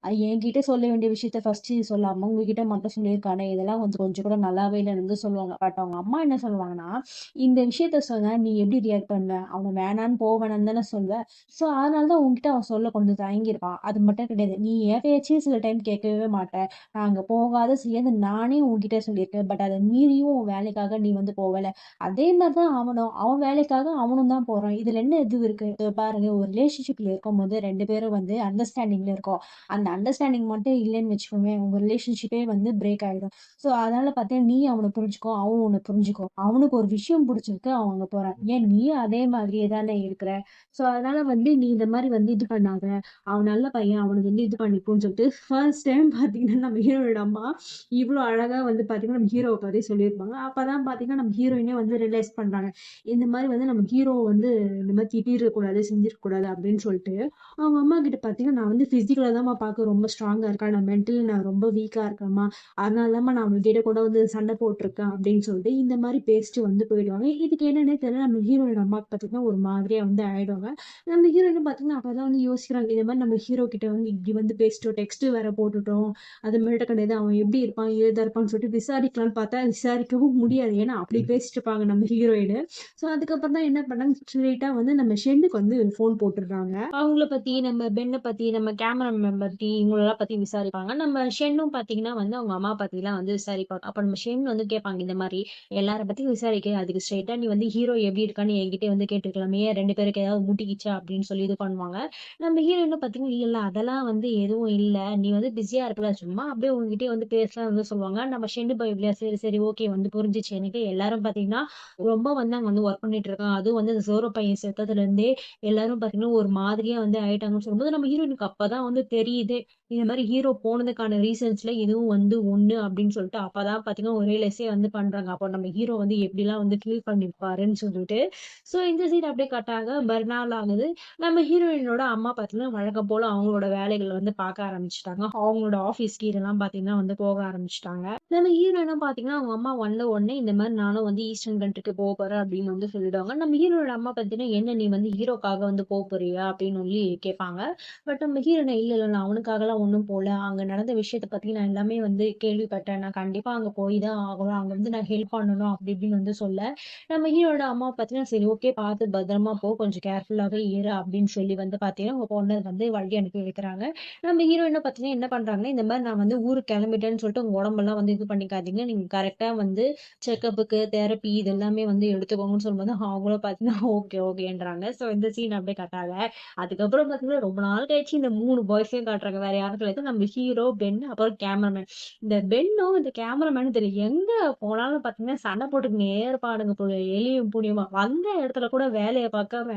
என்கிட்ட சொல்ல வேண்டிய விஷயத்த ஃபர்ஸ்ட்டு சொல்லாம உங்ககிட்ட மட்டும் சொல்லியிருக்கானே, இதெல்லாம் வந்து கொஞ்சம் கூட நல்லாவே இல்லன்னு வந்து சொல்லுவாங்க. பட் அவங்க அம்மா என்ன சொல்லுவாங்கன்னா, "இந்த விஷயத்த சொன்னா நீ எப்படி ரியாக்ட் பண்ணுவ? அவன் வேணான்னு போ வேணான்னு தானே சொல்வ. ஸோ அதனால தான் உன்கிட்ட அவன் சொல்ல கொஞ்சம் தயங்கியிருப்பான். அது மட்டும் கிடையாது. நீ என் பேச்சையும் சில டைம் கேட்கவே மாட்ட. நான் அங்க போகாத செய்யாத நானே உன்கிட்ட சொல்லியிருக்கேன். பட் அத மீறியும் உன் வேலைக்காக நீ வந்து போவல. அதே மாரி தான் அவனும். அவன் வேலைக்காக அவனும் தான் போறான். இதுல என்ன இது இருக்கு? இதோ பாருங்க ஒரு ரிலேஷன்ஷிப்ல இருக்கும்போது 2 பேரும் வந்து அண்டர்ஸ்டாண்டிங்ல இருக்கோம். அந்த அண்டர்ஸ்டாண்டிங் மட்டும் இல்லன்னு வச்சுக்கோங்களேன், உங்க ரிலேஷன்ஷிப்பே வந்து பிரேக் ஆயிடும். ஸோ அதனால பார்த்தீங்கன்னா, நீ அவன புரிஞ்சுக்கோ, அவன் உன்ன புரிஞ்சுக்கோ. அவனுக்கு ஒரு விஷயம் புடிச்சிருக்கு, அவன் அங்க போறான். ஏன் நீயும் அதே மாதிரியே தானே இருக்கிற. ஸோ அதனால வந்து நீ இந்த மாரி வந்து இது பண்ணாத. அவன் நல்ல பையன். அவனுக்கு வந்து இது பண்ணிக்கோன்னு சொல்லிட்டு ஃபர்ஸ்ட் டைம் பார்த்தீங்கன்னா, நம்ம ஹீரோயோட அம்மா இவ்ளோ அழகா வந்து பார்த்தீங்கன்னா, நம்ம ஹீரோவ பத்தி சொல்லியிருப்பாங்க. அப்பதான் பார்த்தீங்கன்னா, நம்ம ஹீரோயினே வந்து ரியலைஸ் பண்றாங்க. இந்த மாரி வந்து நம்ம ஹீரோ வந்து இந்த மாரி திட்டியிருக்கக்கூடாது, செஞ்சிருக்கக்கூடாது அப்படின்னு சொல்லிட்டு, அவங்க அம்மா கிட்ட பார்த்தீங்கன்னா, "நான் வந்து பிசிக்கலா தான்மா பார்க்க ரொம்ப ஸ்ட்ராங்கா இருக்கேன். நான் மென்டலி நான் ரொம்ப வீக்கா இருக்கேன்ம்மா. அதனால தான்மா நான் அவங்ககிட்ட கூட வந்து சண்டை போட்டுருக்கேன்." அப்படின்னு சொல்லிட்டு இந்த மாரி பேசிட்டு வந்து போயிடுவாங்க. இதுக்கு என்னன்னே தெரியல. நம்ம ஹீரோயோட அம்மாக்கு பார்த்தீங்கன்னா, ஒரு மாதிரியா வந்து ஆயிடுவாங்க. நம்ம ஹீரோயினும் பார்த்தீங்கன்னா, அப்பதான் வந்து யோசிக்கிறாங்க. இந்த மாரி நம்ம ஹீரோ கிட்ட வந்து இப்படி வந்து பேசிட்டோம். டெக்ஸ்ட் வேற போட்டுட்டோம். அது மட்டும் கிடையாது. அவன் எப்படி இருப்பான்? ஏதா இருப்பான்னு சொல்லிட்டு விசாரிக்கலான்னு பார்த்தா, விசாரிக்கவும் முடியாது. ஏன்னா, அப்படி பேசிட்டு இருப்பாங்க நம்ம ஹீரோயின். ஸோ, அதுக்கப்புறம் தான் என்ன பண்ணாங்க, ஸ்ட்ரெய்ட்டா வந்து நம்ம ஷென்னுக்கு வந்து ஃபோன் போட்டுடுறாங்க. அவங்கள பத்தி, நம்ம பென்ன பத்தி, நம்ம கேமராமேன் பத்தி, இவங்களலாம் பத்தி விசாரிப்பாங்க. நம்ம ஷென்னும் பார்த்தீங்கன்னா வந்து அவங்க அம்மா பத்திலாம் வந்து விசாரிப்பாங்க. அப்ப நம்ம ஷென் வந்து கேட்பாங்க இந்த மாரி, "எல்லார பத்தியும் விசாரிக்க, அதுக்கு ஸ்ட்ரெய்ட்டா நீ வந்து ஹீரோ எப்படி இருக்கான்னு என்கிட்டயே வந்து கேட்டுருக்கலாமே. ஏன் 2 பேருக்கு ஏதாவது முட்டிக்கிச்சா?" அப்படின்னு சொல்லி இது பண்ணுவாங்க. நம்ம ஹீரோயினும் பார்த்தீங்கன்னா, "இல்ல, இல்ல அதெல்லாம் வந்து எதுவும் இல்ல. நீ வந்து பிஸியா இருக்கல. சும்மா அப்படியே உன்கிட்டயே வந்து பேசலாம்னு" வந்து சொல்லுவாங்க. நம்ம ஷெண்டு பைப்லயா, "சரி, சரி. ஓகே. வந்து புரிஞ்சுச்சு எனக்கு. எல்லாரும் பார்த்தீங்கன்னா, ரொம்ப வந்து அங்க வந்து ஒர்க் பண்ணிட்டு இருக்காங்க. அதுவும் வந்து அந்த ஜோரோ பையன் செத்ததுலேருந்தே எல்லாரும் பார்த்தீங்கன்னா, ஒரு மாதிரியா வந்து ஆயிட்டாங்கன்னு சொல்லும்போது, நம்ம ஹீரோயினுக்கு அப்பதான் வந்து தெரியுதே. இந்த மாரி ஹீரோ போனதுக்கான ரீசன்ஸ்ல இதுவும் வந்து ஒண்ணு அப்படின்னு சொல்லிட்டு அப்பதான் பார்த்தீங்கன்னா, ஒரு ரியலைஸே வந்து பண்றாங்க. அப்போ நம்ம ஹீரோ வந்து எப்படிலாம் வந்து ஃபீல் பண்ணியிருப்பாருன்னு சொல்லிட்டு. ஸோ இந்த சீன் அப்படியே கட் ஆக மறுநாள் ஆகுது. நம்ம ஹீரோயினோட அம்மா பார்த்தீங்கன்னா, வழக்கம் போல அவங்களோட வேலைகள வந்து பார்க்க ஆரம்பிச்சுட்டாங்க. அவங்களோட ஆஃபீஸ்க்கு இதெல்லாம் பார்த்தீங்கன்னா வந்து போக ஆரம்பிச்சுட்டாங்க. நம்ம ஹீரோயினும் பார்த்தீங்கன்னா, அவங்க அம்மா வந்த உடனே இந்த மாரி நானும் வந்து ஈஸ்டர்ன் கன்ட்ரிக்கு போறேன் அப்படின்னு வந்து சொல்லிடுவாங்க. நம்ம ஹீரோயோட அம்மா பார்த்தீங்கன்னா, "என்ன நீ வந்து ஹீரோக்காக வந்து போறியா?" அப்படின்னு சொல்லி கேட்பாங்க. பட் நம்ம ஹீரோயின் இல்ல, இல்ல நான் அவனுக்காகலாம் ஒண்ணும் போல. அங்க நடந்த விஷயத்த பத்தி நான் எல்லாமே வந்து கேள்விப்பட்டேன். நான் கண்டிப்பா அங்க போய் தான் ஆகணும். அங்க வந்து நான் ஹெல்ப் பண்ணணும் அப்படி இப்படின்னு வந்து சொல்ல, நம்ம ஹீரோட அம்மா பார்த்தீங்கன்னா, "சரி ஓகே பார்த்து பத்திரமா போ. கொஞ்சம் கேர்ஃபுல்லாவே இரு" அப்படின்னு சொல்லி வந்து பார்த்தீங்கன்னா, உங்க பொண்ண வந்து வழி அனுப்பி வைக்கிறாங்க. நம்ம ஹீரோயினும் பார்த்தீங்கன்னா என்ன பண்றாங்கன்னா, இந்த மாரி நான் வந்து ஊருக்கு கிளம்பிட்டேன்னு சொல்லிட்டு உங்க உடம்பெல்லாம் வந்து இது பண்ணிக்காதீங்க. நீங்க கரெக்ட்டா வந்து செக்கப்புக்கு, தெரப்பி இது எல்லாமே வந்து எடுத்துக்கோங்கன்னு சொல்லும்போது, அவங்களும் பார்த்தீங்கன்னா ஓகே, ஓகேன்றாங்க. ஸோ இந்த அந்த சீன் அப்படியே காட்டாங்க. அதுக்கப்புறம் பார்த்தீங்கன்னா, ரொம்ப நாள் கழிச்சு இந்த 3 பாய்ஸையும் காட்டுறாங்க. வேற யாரும் கிடையாது. நம்ம ஹீரோ, பென் அப்புறம் கேமராமேன். இந்த பென்னும், இந்த கேமராமேனும் தெரியல. எங்க போனாலும் பார்த்தீங்கன்னா, சண்டை போட்டுக்கின்னே இருப்பானுங்க போல. எலியும் புலியுமா. வந்த இடத்துல கூட வேலைய பார்க்காம,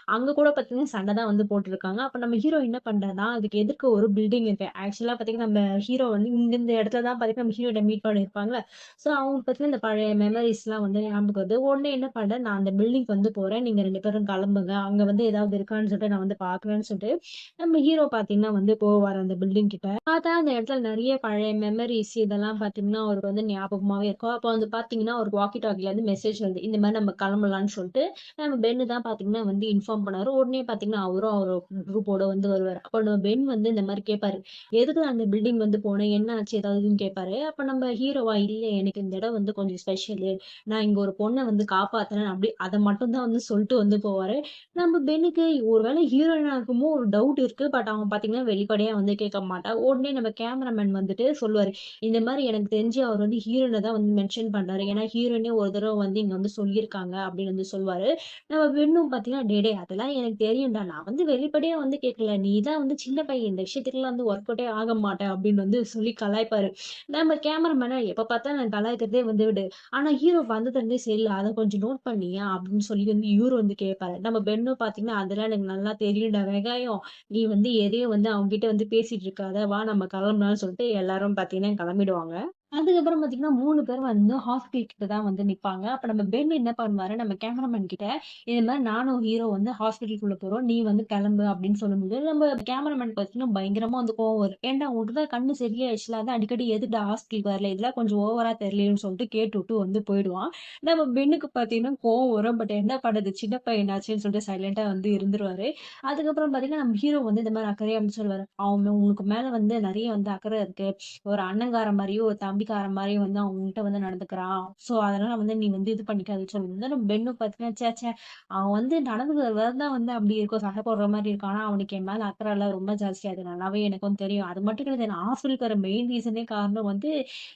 அங்க கூட பார்த்தீங்கன்னா, சண்டை தான் வந்து போட்டுருக்காங்க. அப்ப நம்ம ஹீரோ என்ன பண்றாருன்னா, அதுக்கு எதிர்க்க ஒரு பில்டிங் இருக்கு. ஆக்சுவலா பார்த்தீங்கன்னா, நம்ம ஹீரோ வந்து இந்த இடத்துல தான் பார்த்தீங்கன்னா, நம்ம ஹீரோட்ட மீட் பண்ணியிருப்பாங்கல்ல. ஸோ, அவங்களுக்கு பார்த்தீங்கன்னா, இந்த பழைய மெமரீஸ்லாம் வந்து ஞாபகம் வருது. உடனே என்ன பண்றேன், நான் அந்த பில்டிங்க்கு வந்து போறேன். நீங்க 2 பேரும் கிளம்புங்க. அங்க வந்து ஏதாவது இருக்கான்னு சொல்லிட்டு நான் வந்து பார்க்குறேன்னு சொல்லிட்டு, நம்ம ஹீரோ பார்த்தீங்கன்னா வந்து போவாரு அந்த பில்டிங் கிட்ட. பார்த்தா அந்த இடத்துல நெறைய பழைய மெமரீஸ் இதெல்லாம் பார்த்தீங்கன்னா, அவருக்கு வந்து ஞாபகமாவே இருக்கும். அப்போ வந்து பார்த்தீங்கன்னா, அவருக்கு வாக்கி டாக்கில இருந்து மெசேஜ் வருது. இந்த மாரி நம்ம கிளம்பலான்னு சொல்லிட்டு, நம்ம பென்னு தான் பார்த்தீங்கன்னா வந்து இன்ஃபார்ம் பண்ணாரு. உடனே பார்த்தீங்கன்னா, அவரும் அவரு குரூப்போட வந்து வருவாரு. அப்போ நம்ம பென் வந்து இந்த மாரி கேட்பாரு. "எதுக்கு அந்த பில்டிங் வந்து போன? என்ன ஆச்சு?" ஏதாவதுன்னு கேட்பாரு. அப்ப நம்ம ஹீரோவா, "இல்ல எனக்கு இந்த இடம் வந்து கொஞ்சம் ஸ்பெஷலு. நான் இங்க ஒரு பொண்ண வந்து காப்பாத்துனேன்." அப்படி அத மட்டும் தான் வந்து சொல்லிட்டு வந்து போவாரு. நம்ம பென்னுக்கு ஒரு வேளை ஹீரோயினா இருக்குமோ ஒரு டவுட் இருக்கு. பட் அவன் பார்த்தீங்கன்னா, வெளிப்படையா வந்து கேட்க மாட்டான். உடனே நம்ம கேமராமேன் வந்துட்டு சொல்லுவாரு. இந்த மாரி எனக்கு தெரிஞ்சு அவர் வந்து ஹீரோயின தான் வந்து மென்ஷன் பண்றாரு. ஏன்னா ஹீரோயினே ஒரு தடவ வந்து இங்க வந்து சொல்லியிருக்காங்க அப்படின்னு வந்து சொல்லுவாரு. நம்ம பெண்ணும் பார்த்தீங்கன்னா, "டேய் டேய் அதெல்லாம் எனக்கு தெரியும்டா. நான் வந்து வெளிப்படையா வந்து கேட்கல. நீ தான் வந்து சின்ன பையன். இந்த விஷயத்துக்குலாம் வந்து ஒர்க் அவுட்டே ஆக மாட்ட" அப்படின்னு வந்து சொல்லி கலாய்ப்பாரு. நம்ம கேமராமேன எப்ப பார்த்தாலும் நான் கலாய்க்கிறதே வந்து விடு. ஆனா ஹீரோ வந்ததுலருந்தே சரியில்ல. அத கொஞ்சம் நோட் பண்ணியா? அப்படின்னு சொல்லி வந்து இவரு வந்து கேட்பாரு. நம்ம பென்னும் பார்த்தீங்கன்னா, அதெல்லாம் எனக்கு நல்லா தெரியும்டா வெங்காயம். நீ வந்து எதையும் வந்து அவன்கிட்ட வந்து பேசிட்டு இருக்காத. வா நம்ம கிளம்பலாம்னு சொல்லிட்டு எல்லாரும் பார்த்தீங்கன்னா கிளம்பிடுவாங்க. அதுக்கப்புறம் பார்த்தீங்கன்னா 3 பேரும் வந்து ஹாஸ்பிட்டல் கிட்ட தான் வந்து நிப்பாங்க. அப்ப நம்ம பென் என்ன பண்ணுவாரு, நம்ம கேமராமேன் கிட்ட, "இது மாரி நானும் ஹீரோ வந்து ஹாஸ்பிட்டலுக்குள்ள போறோம். நீ வந்து கிளம்பு" அப்படின்னு சொல்லும்போது, நம்ம கேமராமேன் பார்த்தீங்கன்னா பயங்கரமா வந்து கோவம் வரும். "ஏன்டா உனக்கு தான் கண்ணு சரியாயிடுச்சுல, அதான் அடிக்கடி எதுக்குடா ஹாஸ்பிட்டலுக்கு வரல? இதெல்லாம் கொஞ்சம் ஓவரா தெரியலையேன்னு" சொல்லிட்டு கேட்டுட்டு வந்து போயிடுவான். நம்ம பென்னுக்கு பார்த்தீங்கன்னா கோவம் வரும். பட் என்ன பண்றது? சின்ன பையனாச்சேன்னு சொல்லிட்டு சைலன்ட்டா வந்து இருந்துருவாரு. அதுக்கப்புறம் பார்த்தீங்கன்னா, நம்ம ஹீரோ வந்து இந்த மாரி அக்கறையா வந்து சொல்லுவாரு. "அவன் உனக்கு மேல வந்து நெறைய வந்து அக்கறை இருக்கு. ஒரு அண்ணங்கார மாரியும், ஒரு தம்பிக்கார மாரியும் வந்து அவன் உன்கிட்ட வந்து நடந்துக்கிறான். ஸோ, அதனால வந்து நீ வந்து இது பண்ணிக்காதன்னு" சொல்லும்போது, நம்ம பென்னும் பார்த்தீங்கன்னா, ச்சே! ச்சே! அவன் வந்து நடந்துக்கிற விதம் தான் வந்து அப்படி இருக்கும். சண்டை போடுற மாரி இருக்கும். ஆனா, அவனுக்கு என் மேல அக்கறை எல்லாம் ரொம்ப ஜாஸ்தி. அது நல்லாவே எனக்கும் தெரியும். அது மட்டும் கிடையாது. நான் ஹாஸ்பிட்டலுக்கு வர மெயின் ரீசனே காரணம் வந்து,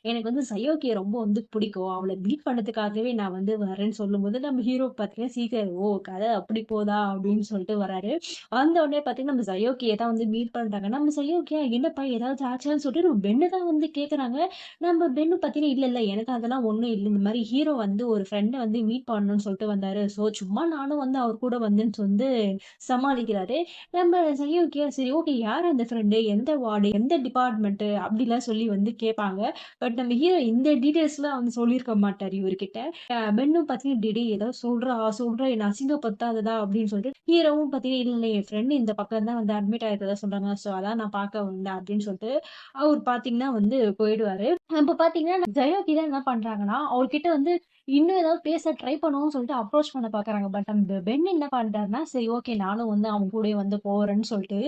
எனக்கு வந்து சயோக்கிய ரொம்ப வந்து பிடிக்கும். அவள மீட் பண்ணதுக்காகவே நான் வந்து வரேன்னு சொல்லும்போது, நம்ம ஹீரோ பார்த்தீங்கன்னா, சீக்கிரம் "ஓ! கதை அப்படி போதா?" அப்படின்னு சொல்லிட்டு வராரு. வந்த உடனே பார்த்தீங்கன்னா, நம்ம சயோக்கிய தான் வந்து மீட் பண்றாங்க. நம்ம சயோக்கியா "என்னப்பா ஏதாவது ஆச்சான்னு?" சொல்லிட்டு நம்ம பென்ன தான் வந்து கேட்கறாங்க. நம்ம பென்னு பார்த்தீங்கன்னா, "இல்ல, இல்ல எனக்கு அதெல்லாம் ஒண்ணும் இல்ல. இந்த மாரி ஹீரோ வந்து ஒரு ஃப்ரெண்ட வந்து மீட் பண்ணணும்னு சொல்லிட்டு வந்தாரு. ஸோ சும்மா நானும் வந்து அவர் கூட வந்தேன்னு" வந்து சமாளிக்கிறாரு. நம்ம சயோக்கியா "சரி ஓகே யார் அந்த ஃப்ரெண்டு? எந்த வார்டு? எந்த டிபார்ட்மெண்ட்டு?" அப்படிலாம் சொல்லி வந்து கேட்பாங்க. பட் நம்ம ஹீரோ இந்த டீட்டெயில்ஸ்லாம் வந்து சொல்லியிருக்க மாட்டாரு இவர்கிட்ட. பென்னும் பார்த்தீங்கன்னா, "டேய் டேய் ஏதாவது சொல்றா, சொல்றா என்ன அசிங்கப்படுத்தாதடா" அப்படின்னு சொல்லிட்டு ஹீரோவும் பார்த்தீங்கன்னா, "இல்ல என் ஃப்ரெண்ட் இந்த பக்கம் தான் வந்து அட்மிட் ஆயிருக்கிறதா சொல்றாங்க. ஸோ அதான் நான் பார்க்க வந்தேன்" அப்படின்னு சொல்லிட்டு அவரு பார்த்தீங்கன்னா வந்து போயிடுவாரு. அப்ப பார்த்தீங்கன்னா, ஜெயலலிதா தான் என்ன பண்றாங்கன்னா, அவர்கிட்ட வந்து இன்னும் ஏதாவது பேச ட்ரை பண்ணுவோம்னு சொல்லிட்டு அப்ரோச் பண்ண பார்க்குறாங்க. பட் அந்த பென் என்ன பண்றாருன்னா, சரி ஓகே நானும் வந்து அவன் கூடயே வந்து போறேன்னு சொல்லிட்டு,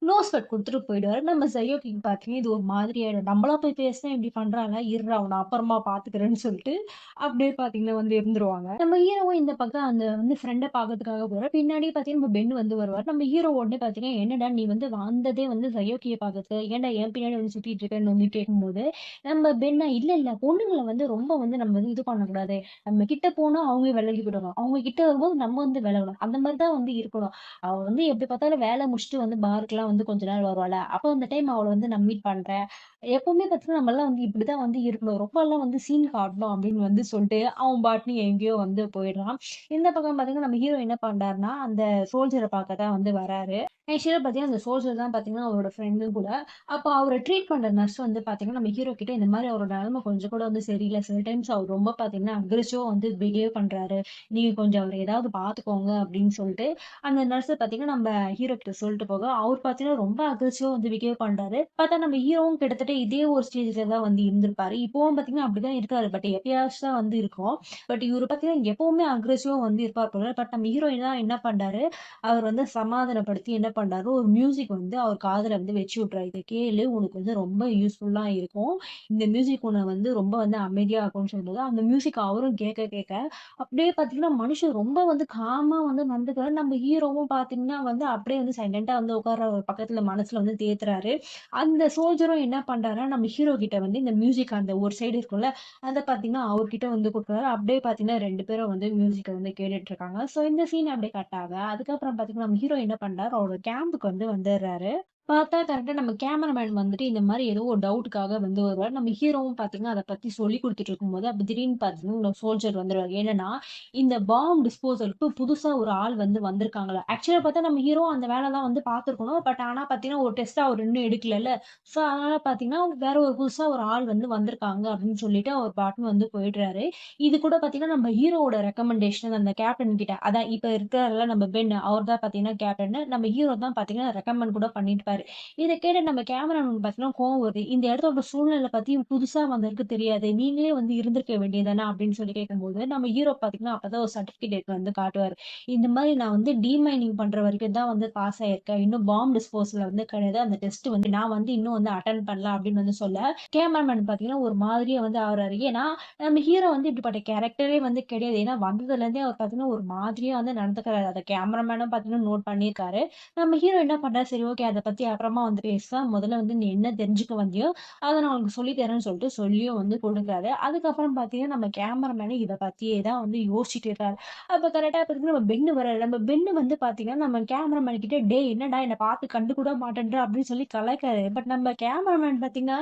நோ ஸ்வெட் குடுத்துட்டு போயிடுவாரு. நம்ம ஜெயோகிக்கு பார்த்தீங்கன்னா, இது ஒரு மாதிரி ஆயிடும். நம்மளா போய் பேசினா இப்படி பண்றாங்க, இருடா உன்ன அப்புறமா பார்த்துக்கிறேன்னு சொல்லிட்டு, அப்படியே பார்த்தீங்கன்னா வந்து இருந்துருவாங்க. நம்ம ஹீரோவும் இந்த பக்கம் அந்த வந்து ஃப்ரெண்ட பார்க்கறதுக்காக போறாரு. பின்னாடியே பார்த்தீங்கன்னா, நம்ம பென் வந்து வருவாரு. நம்ம ஹீரோ உடனே பார்த்தீங்கன்னா, "என்னடா நீ வந்து வந்ததே வந்து ஜயோகிய பார்க்கறதுக்கு, ஏன்டா என் பின்னாடி வந்து சுத்திட்டு இருக்கன்னு?" வந்து கேட்கும்போது, நம்ம பென்னா, "இல்ல, இல்ல பொண்ணுங்கள வந்து ரொம்ப வந்து நம்ம வந்து இது பண்ணக்கூடாது. நம்ம கிட்ட போனா அவங்க விலகி விடணும். அவங்க கிட்ட வரும்போது நம்ம வந்து விலகணும். அந்த மாரி தான் வந்து இருக்கணும். அவ வந்து எப்படி பார்த்தாலும் வேலை முடிச்சுட்டு வந்து பாருக்குலாம் வந்து கொஞ்ச நேரம் வருவாள. அப்ப அந்த டைம் அவள வந்து நான் மீட் பண்றேன். எப்பவுமே பார்த்தீங்கன்னா, நம்மலாம் வந்து இப்படிதான் வந்து இருக்கணும். ரொம்பலாம் வந்து சீன் காட்டணும் அப்படின்னு வந்து சொல்லிட்டு, அவன் பாட்டுன்னு எங்கேயோ வந்து போயிடுறான். இந்த பக்கம் பார்த்தீங்கன்னா, நம்ம ஹீரோ என்ன பண்றாருன்னா, அந்த சோல்ஜர பார்க்க தான் வந்து வராரு. ஆக்சுவலா பார்த்தீங்கன்னா, அந்த சோல்ஜர் தான் பார்த்தீங்கன்னா, அவரோட ஃப்ரெண்டும் கூட. அப்ப அவர ட்ரீட் பண்ற நர்ஸ் வந்து பார்த்தீங்கன்னா, நம்ம ஹீரோ கிட்ட இந்த மாரி அவரோட நிலைமை கொஞ்சம் கூட வந்து சரியில்ல. சில டைம்ஸ் அவர் ரொம்ப பார்த்தீங்கன்னா, அக்ரெசிவா வந்து பிஹேவ் பண்றாரு. நீங்க கொஞ்சம் அவர ஏதாவது பார்த்துக்கோங்க அப்படின்னு சொல்லிட்டு, அந்த நர்ஸ் பார்த்தீங்கன்னா, நம்ம ஹீரோ கிட்ட சொல்லிட்டு போக, அவர் பார்த்தீங்கன்னா ரொம்ப அக்ரெசிவா வந்து பிஹேவ் பண்றாரு. பார்த்தா நம்ம ஹீரோவும் கிட்டத்தட்ட இதே ஒரு ஸ்டேஜ்ல தான் வந்து இருந்திருப்பாரு. இப்பவும் பார்த்தீங்கன்னா, அப்படிதான் இருக்காரு. பட் எப்பயாச்சும் தான் வந்து இருக்கும். பட் இவரு பார்த்தீங்கன்னா, எப்பவுமே அக்ரெசிவா வந்து இருப்பார் போல. பட் நம்ம ஹீரோயின் தான் என்ன பண்றாரு, அவர் வந்து சமாதானப்படுத்தி என்ன பண்றாரு, ஒரு மியூசிக் வந்து அவர் காதுல வந்து வச்சு விட்டுறாரு. "இத கேளு உனக்கு வந்து ரொம்ப யூஸ்ஃபுல்லா இருக்கும். இந்த மியூசிக் உன்ன வந்து ரொம்ப வந்து அமைதியா ஆக்கும்ன்னு" சொல்லும்போது, அந்த மியூசிக் அவரும் கேட்க கேட்க அப்படியே பார்த்தீங்கன்னா, மனுஷன் ரொம்ப வந்து காமா வந்து நடந்துக்கிறாரு. நம்ம ஹீரோவும் பார்த்தீங்கன்னா வந்து அப்படியே வந்து சைலன்ட்டா வந்து உட்கார்றாரு. அவர் பக்கத்துல மனசுல வந்து தேத்துறாரு. அந்த சோல்ஜரும் என்ன பண்றாரு பண்றாருன்னா, நம்ம ஹீரோ கிட்ட வந்து இந்த மியூசிக் அந்த ஒரு சைடு இருக்கும்ல, அத பார்த்தீங்கன்னா, அவர்கிட்ட வந்து குடுக்குறாரு. அப்படியே பார்த்தீங்கன்னா 2 பேரும் வந்து மியூசிக்க வந்து கேட்டுட்டு இருக்காங்க. ஸோ இந்த சீன் அப்படியே கட் ஆக, அதுக்கப்புறம் பார்த்தீங்கன்னா, நம்ம ஹீரோ என்ன பண்றாரு, அவரோட கேம்புக்கு வந்து வந்துர்றாரு. பார்த்தா கரெக்ட்டா நம்ம கேமராமேன் வந்துட்டு இந்த மாரி ஏதோ ஒரு டவுட்டுக்காக வந்து வருவாரு. நம்ம ஹீரோவும் பார்த்தீங்கன்னா, அத பத்தி சொல்லிக் குடுத்துட்டு இருக்கும்போது, அப்ப திடீர்னு பார்த்தீங்கன்னா, இன்னொரு சோல்ஜர் வந்துருவாரு. என்னன்னா, இந்த பாம் டிஸ்போசலுக்கு புதுசா ஒரு ஆள் வந்து வந்திருக்காங்களாம். ஆக்சுவலா பார்த்தா நம்ம ஹீரோ அந்த வேல தான் வந்து பார்த்துருக்கணும். பட் ஆனா பார்த்தீங்கன்னா, ஒரு டெஸ்ட்டா அவர் இன்னும் எடுக்கலல்ல. ஸோ, அதனால பார்த்தீங்கன்னா, வேற ஒரு புதுசா ஒரு ஆள் வந்து வந்திருக்காங்க அப்படின்னு சொல்லிட்டு அவர் பாட்டுன்னு வந்து போயிடுறாரு. இது கூட பார்த்தீங்கன்னா, நம்ம ஹீரோவோட ரெக்கமெண்டேஷன் அந்த கேப்டன் கிட்ட அதான் இப்ப இருக்கிறார்ல நம்ம பென் அவர் தான் பார்த்தீங்கன்னா கேப்டன்னு. நம்ம ஹீரோ தான் பார்த்தீங்கன்னா ரெக்கமெண்ட் கூட பண்ணியிருப்பாரு. இத கேட்டு நம்ம கேமராமேன் பார்த்தீங்கன்னா கோவம் வருது. இந்த இடத்தோட சூழ்நிலை பத்தி புதுசா வந்தவருக்கு தெரியாது. நீங்களே வந்து இருந்திருக்க வேண்டியது தானே அப்படின்னு சொல்லி கேட்கும்போது, நம்ம ஹீரோ பார்த்தீங்கன்னா அப்பதான் ஒரு சர்டிபிகேட் வந்து காட்டுவாரு. இந்த மாரி நான் வந்து டீமைனிங் பண்ற வரைக்கும் தான் வந்து பாஸ் ஆயிருக்கேன். இன்னும் பாம் டிஸ்போசல்ல வந்து கிடையாது. அந்த டெஸ்ட் வந்து நான் வந்து இன்னும் வந்து அட்டெண்ட் பண்ணல அப்படின்னு வந்து சொல்ல, கேமராமேன் பார்த்தீங்கன்னா ஒரு மாதிரியா வந்து ஆகுறாரு. ஏன்னா, நம்ம ஹீரோ வந்து இப்படிப்பட்ட கேரக்டரே வந்து கிடையாது. ஏன்னா வந்ததுலேருந்தே அவர் பார்த்தீங்கன்னா ஒரு மாதிரியா வந்து நடந்துக்கிறாரு. அத கேமராமேனும் பார்த்தீங்கன்னா நோட் பண்ணியிருக்காரு. நம்ம ஹீரோ என்ன பண்றாரு, சரி ஓகே அத பத்தி அப்புறமா வந்து பேசலாம். முதல்ல வந்து நீ என்ன தெரிஞ்சுக்க வந்தியோ, அத நான் உனக்கு சொல்லி தரேன்னு சொல்லிட்டு சொல்லியும் வந்து குடுக்குறாரு. அதுக்கப்புறம் பார்த்தீங்கன்னா, நம்ம கேமராமேனு இத பத்தியே தான் வந்து யோசிச்சுட்டு இருக்காரு. அப்ப கரெக்ட்டா பார்த்தீங்கன்னா, நம்ம பென்னு வராரு. நம்ம பென்னு வந்து பார்த்தீங்கன்னா, நம்ம கேமராமேன் கிட்ட "டேய் என்னடா என்ன பார்த்து கண்டு கூட மாட்டேன்ற" அப்படின்னு சொல்லி கலாய்க்கிறாரு. பட் நம்ம கேமராமேன் பார்த்தீங்கன்னா,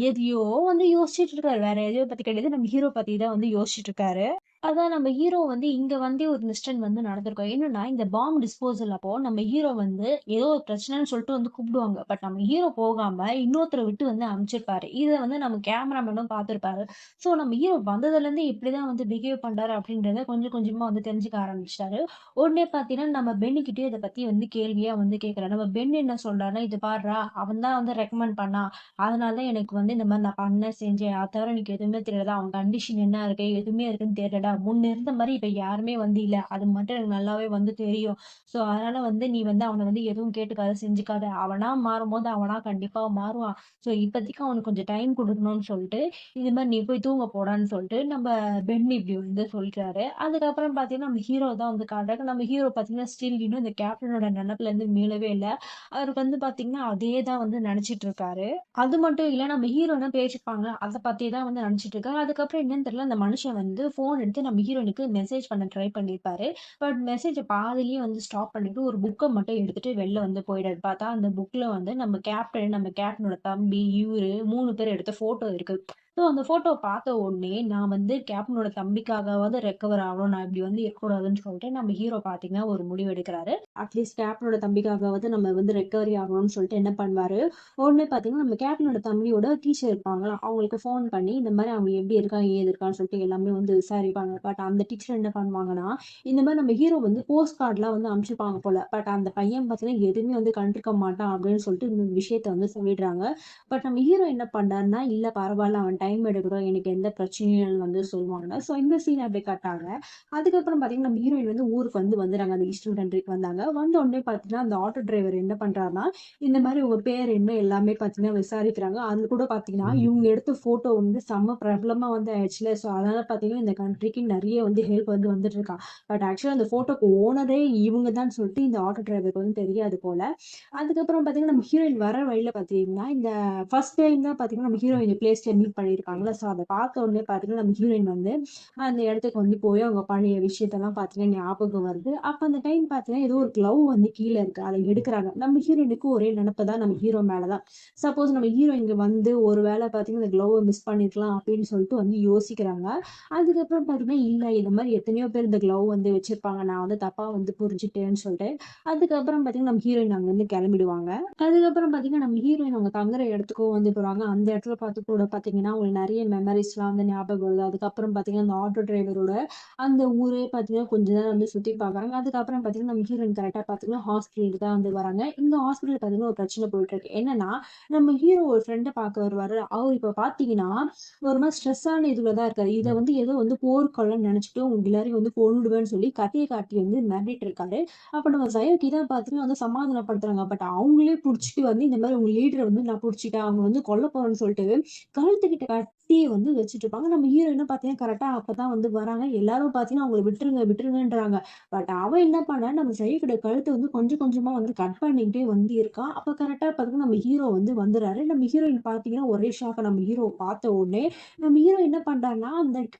எதையோ வந்து யோசிச்சுட்டு இருக்காரு. வேற எதையோ பத்தி கிடையாது. நம்ம ஹீரோ பத்தி தான் வந்து யோசிச்சுட்டு இருக்காரு. அதான் நம்ம ஹீரோ வந்து இங்க வந்து ஒரு இன்சிடென்ட் வந்து நடந்திருக்கும். என்னன்னா, இந்த பாம் டிஸ்போசல் அப்போ நம்ம ஹீரோ வந்து ஏதோ ஒரு பிரச்சனைன்னு சொல்லிட்டு வந்து கூப்பிடுவாங்க. பட் நம்ம ஹீரோ போகாம இன்னொருத்தர விட்டு வந்து அனுப்பிச்சிருப்பாரு. இத வந்து நம்ம கேமராமேனும் பார்த்திருப்பாரு. ஸோ நம்ம ஹீரோ வந்ததுலேருந்து இப்படிதான் வந்து பிஹேவ் பண்றாரு அப்படின்றத கொஞ்சம் கொஞ்சமா வந்து தெரிஞ்சுக்க ஆரம்பிச்சுட்டாரு. உடனே பார்த்தீங்கன்னா, நம்ம பென்னு கிட்டயே இத பத்தி வந்து கேள்வியா வந்து கேட்கிறாரு. நம்ம பென் என்ன சொல்றாருன்னா, "இது பார்றா, அவன் தான் வந்து ரெக்கமெண்ட் பண்ணான். அதனால தான் எனக்கு வந்து இந்த மாரி நான் பண்ணேன், செஞ்சேன். அது தவிர எனக்கு எதுவுமே தெரியாதா? அவன் கண்டிஷன் என்ன இருக்கு? எதுவுமே இருக்குன்னு தெரியலடா. முன்ன இருந்த மாரி இப்ப யாருமே வந்து இல்ல. அது மட்டும் எனக்கு நல்லாவே வந்து தெரியும். ஸோ, அதனால வந்து நீ வந்து அவன வந்து எதுவும் கேட்டுக்காத, செஞ்சுக்காத. அவனா மாறும்போது அவனா கண்டிப்பா மாறுவான். ஸோ, இப்பதைக்கு அவனுக்கு கொஞ்சம் டைம் குடுக்கணும்னு சொல்லிட்டு, இது மாரி நீ போய் தூங்க போடான்னு சொல்லிட்டு நம்ம பென் இப்படி வந்து சொல்றாரு. அதுக்கப்புறம் பார்த்தீங்கன்னா, நம்ம ஹீரோ தான் வந்து காட்டுறாரு. நம்ம ஹீரோ பார்த்தீங்கன்னா, ஸ்டில் இன்னும் இந்த கேப்டனோட நெனப்புலேருந்து மீளவே இல்ல. அவருக்கு வந்து பார்த்தீங்கன்னா, அதே தான் வந்து நெனச்சிட்டு இருக்காரு. அது மட்டும் இல்ல, நம்ம ஹீரோ என்ன பேசிப்பாங்க, அத பத்தி தான் வந்து நெனச்சுட்டு இருக்காரு. அதுக்கப்புறம் என்னன்னு தெரியல, அந்த மனுஷன் வந்து ஃபோன் எடுத்து நம்ம ஹீரோயினுக்கு மெசேஜ் பண்ண ட்ரை பண்ணியிருப்பாரு. பட் மெசேஜ பாதியிலேயே வந்து ஸ்டாப் பண்ணிட்டு, ஒரு புக்க மட்டும் எடுத்துட்டு வெளில வந்து போயிட்டாரு. பார்த்தா அந்த புக்ல வந்து நம்ம கேப்டனோட தம்பி, இவரு 3 பேர் எடுத்த ஃபோட்டோ இருக்கு. ஸோ அந்த ஃபோட்டோ பார்த்த உடனே, நான் வந்து கேப்டனோட தம்பிக்காகவாவது ரெக்கவர் ஆகணும். நான் இப்படி வந்து இருக்கக்கூடாதுன்னு சொல்லிட்டு, நம்ம ஹீரோ பார்த்தீங்கன்னா, ஒரு முடிவு எடுக்குறாரு. அட்லீஸ்ட் கேப்டனோட தம்பிக்காகவாவது நம்ம வந்து ரெக்கவரி ஆகணும்னு சொல்லிட்டு என்ன பண்ணுவாரு, உடனே பார்த்தீங்கன்னா, நம்ம கேப்டனோட தம்பியோட டீச்சர் இருப்பாங்கல்ல, அவங்களுக்கு ஃபோன் பண்ணி, இந்த மாரி அவன் எப்படி இருக்கான், ஏது இருக்கான்னு சொல்லிட்டு எல்லாமே வந்து விசாரிப்பாங்க. பட் அந்த டீச்சர் என்ன பண்ணுவாங்கன்னா, இந்த மாரி நம்ம ஹீரோ வந்து போஸ்ட் கார்ட்லாம் வந்து அனுப்பிச்சிருப்பாங்க போல. பட் அந்த பையன் பார்த்தீங்கன்னா, எதுவுமே வந்து கண்டுக்க மாட்டான் அப்படின்னு சொல்லிட்டு இந்த விஷயத்த வந்து சொல்லிடுறாங்க. பட் நம்ம ஹீரோ என்ன பண்றாருன்னா, இல்ல பரவால்ல அவன் டைம் எடுக்கட்டும். எனக்கு எந்த பிரச்சனையும் இல்லன்னு வந்து சொல்லுவாங்க. ஸோ இந்த சீன் அப்படியே கட் ஆக, அதுக்கப்புறம் பார்த்தீங்கன்னா, நம்ம ஹீரோயின் வந்து ஊருக்கு வந்துர்றாங்க. அந்த ஈஸ்டர்ன் கண்ட்ரிக்கு வந்தாங்க. வந்த உடனே பார்த்தீங்கன்னா, அந்த ஆட்டோ டிரைவர் என்ன பண்றாருன்னா, இந்த மாரி உங்க பேர் என்ன எல்லாமே பார்த்தீங்கன்னா விசாரிக்கிறாங்க. அதுல கூட பார்த்தீங்கன்னா, இவங்க எடுத்த ஃபோட்டோ வந்து செம்ம பிரபலமா வந்து ஆயிடுச்சுல. ஸோ அதனால பார்த்தீங்கன்னா, இந்த கண்ட்ரிக்கு நெறைய வந்து ஹெல்ப் வந்து வந்துட்டு இருக்கா. பட் ஆக்சுவலா அந்த ஃபோட்டோக்கு ஓனரே இவங்க தான் சொல்லிட்டு இந்த ஆட்டோ டிரைவருக்கு வந்து தெரியாது போல. அதுக்கப்புறம் பார்த்தீங்கன்னா, நம்ம ஹீரோயின் வர வழியில பார்த்தீங்கன்னா, இந்த ஃபர்ஸ்ட் டைம் தான் பார்த்தீங்கன்னா, நம்ம ஹீரோயின் பிளேஸ்ல மீட் பண்ணியிருக்காங்கல்ல. ஸோ அத பார்த்த உடனே பார்த்தீங்கன்னா, நம்ம ஹீரோயின் வந்து அந்த இடத்துக்கு வந்து போய் அவங்க பழைய விஷயத்தெல்லாம் பார்த்தீங்கன்னா ஞாபகம் வருது. அப்ப அந்த டைம் பார்த்தீங்கன்னா, ஏதோ ஒரு க்ளவ் வந்து கீழ இருக்கு. அத எடுக்குறாங்க. நம்ம ஹீரோயினுக்கு ஒரே நெனப்பு தான் நம்ம ஹீரோ மேல தான். சப்போஸ் நம்ம ஹீரோ இங்க வந்து ஒரு வேள பார்த்தீங்கன்னா, இந்த க்ளவ்வ மிஸ் பண்ணியிருக்கலாம் அப்படின்னு சொல்லிட்டு வந்து யோசிக்கிறாங்க. அதுக்கப்புறம் பார்த்தீங்கன்னா, இல்ல இந்த மாரி எத்தனையோ பேர் இந்த க்ளவ் வந்து வச்சிருப்பாங்க. நான் வந்து தப்பா வந்து புரிஞ்சுட்டேன்னு சொல்லிட்டு, அதுக்கப்புறம் பார்த்தீங்கன்னா, நம்ம ஹீரோயின் அங்கருந்து கெளம்பிடுவாங்க. அதுக்கப்புறம் பார்த்தீங்கன்னா, நம்ம ஹீரோயின் அவங்க தங்குற இடத்துக்கும் வந்து போறாங்க. அந்த இடத்துல பார்த்து கூட பார்த்தீங்கன்னா, அவங்களுக்கு நெறைய மெமரீஸ்லாம் வந்து ஞாபகம் வருது. அதுக்கப்புறம் பார்த்தீங்கன்னா, அந்த ஆட்டோ டிரைவரோட அந்த ஊரே பார்த்தீங்கன்னா, கொஞ்ச நேரம் வந்து சுத்தி பார்க்குறாங்க. அதுக்கப்புறம் பார்த்தீங்கன்னா, நம்ம ஹீரோயின் கரெக்ட்டா பார்த்தீங்கன்னா, ஹாஸ்பிட்டலுக்கு தான் வந்து வராங்க. இந்த ஹாஸ்பிட்டல்ல பார்த்தீங்கன்னா, ஒரு பிரச்சனை போயிட்டுருக்கு. என்னன்னா, நம்ம ஹீரோ ஒரு ஃப்ரெண்ட பார்க்க வருவாரு. அவரு இப்ப பார்த்தீங்கன்னா, ஒரு மாரி ஸ்ட்ரெஸ்ஸான இதுல தான் இருக்காரு. இத வந்து ஏதோ வந்து போர்க்களம்னு நெனச்சுட்டு உங்க எல்லாரையும் வந்து கொன்னுடுவேன்னு சொல்லி கத்திய காட்டி வந்து மிரட்டிட்டு இருக்காரு. அப்ப நம்ம சயோகி தான் பார்த்தீங்கன்னா வந்து சமாதானப்படுத்துறாங்க. பட் அவங்களே புடிச்சுட்டு வந்து இந்த மாரி உங்க லீடர வந்து நான் புடிச்சுட்டேன். அவங்க வந்து கொல்ல போறேன்னு சொல்லிட்டு கழுத்துக்கிட்ட கத்திய வந்து வச்சுட்டு இருப்பாங்க. நம்ம ஹீரோயினும் பார்த்தீங்கன்னா, கரெக்ட்டா அப்பதான் வந்து வராங்க. எல்லாரும் பார்த்தீங்கன்னா, அவங்கள விட்டுருங்க, விட்டுருங்கன்றாங்க. பட் அவன் என்ன பண்ணான், நம்ம சைடுட கழுத்த வந்து கொஞ்சம் கொஞ்சமா வந்து கட் பண்ணிக்கிட்டே வந்து இருக்கான். அப்ப கரெக்ட்டா பார்த்தீங்கன்னா, நம்ம ஹீரோ வந்து வந்துர்றாரு. நம்ம ஹீரோயின் பார்த்தீங்கன்னா, ஒரே ஷாக்கு நம்ம ஹீரோவ பார்த்த உடனே. நம்ம ஹீரோ என்ன பண்றாருன்னா,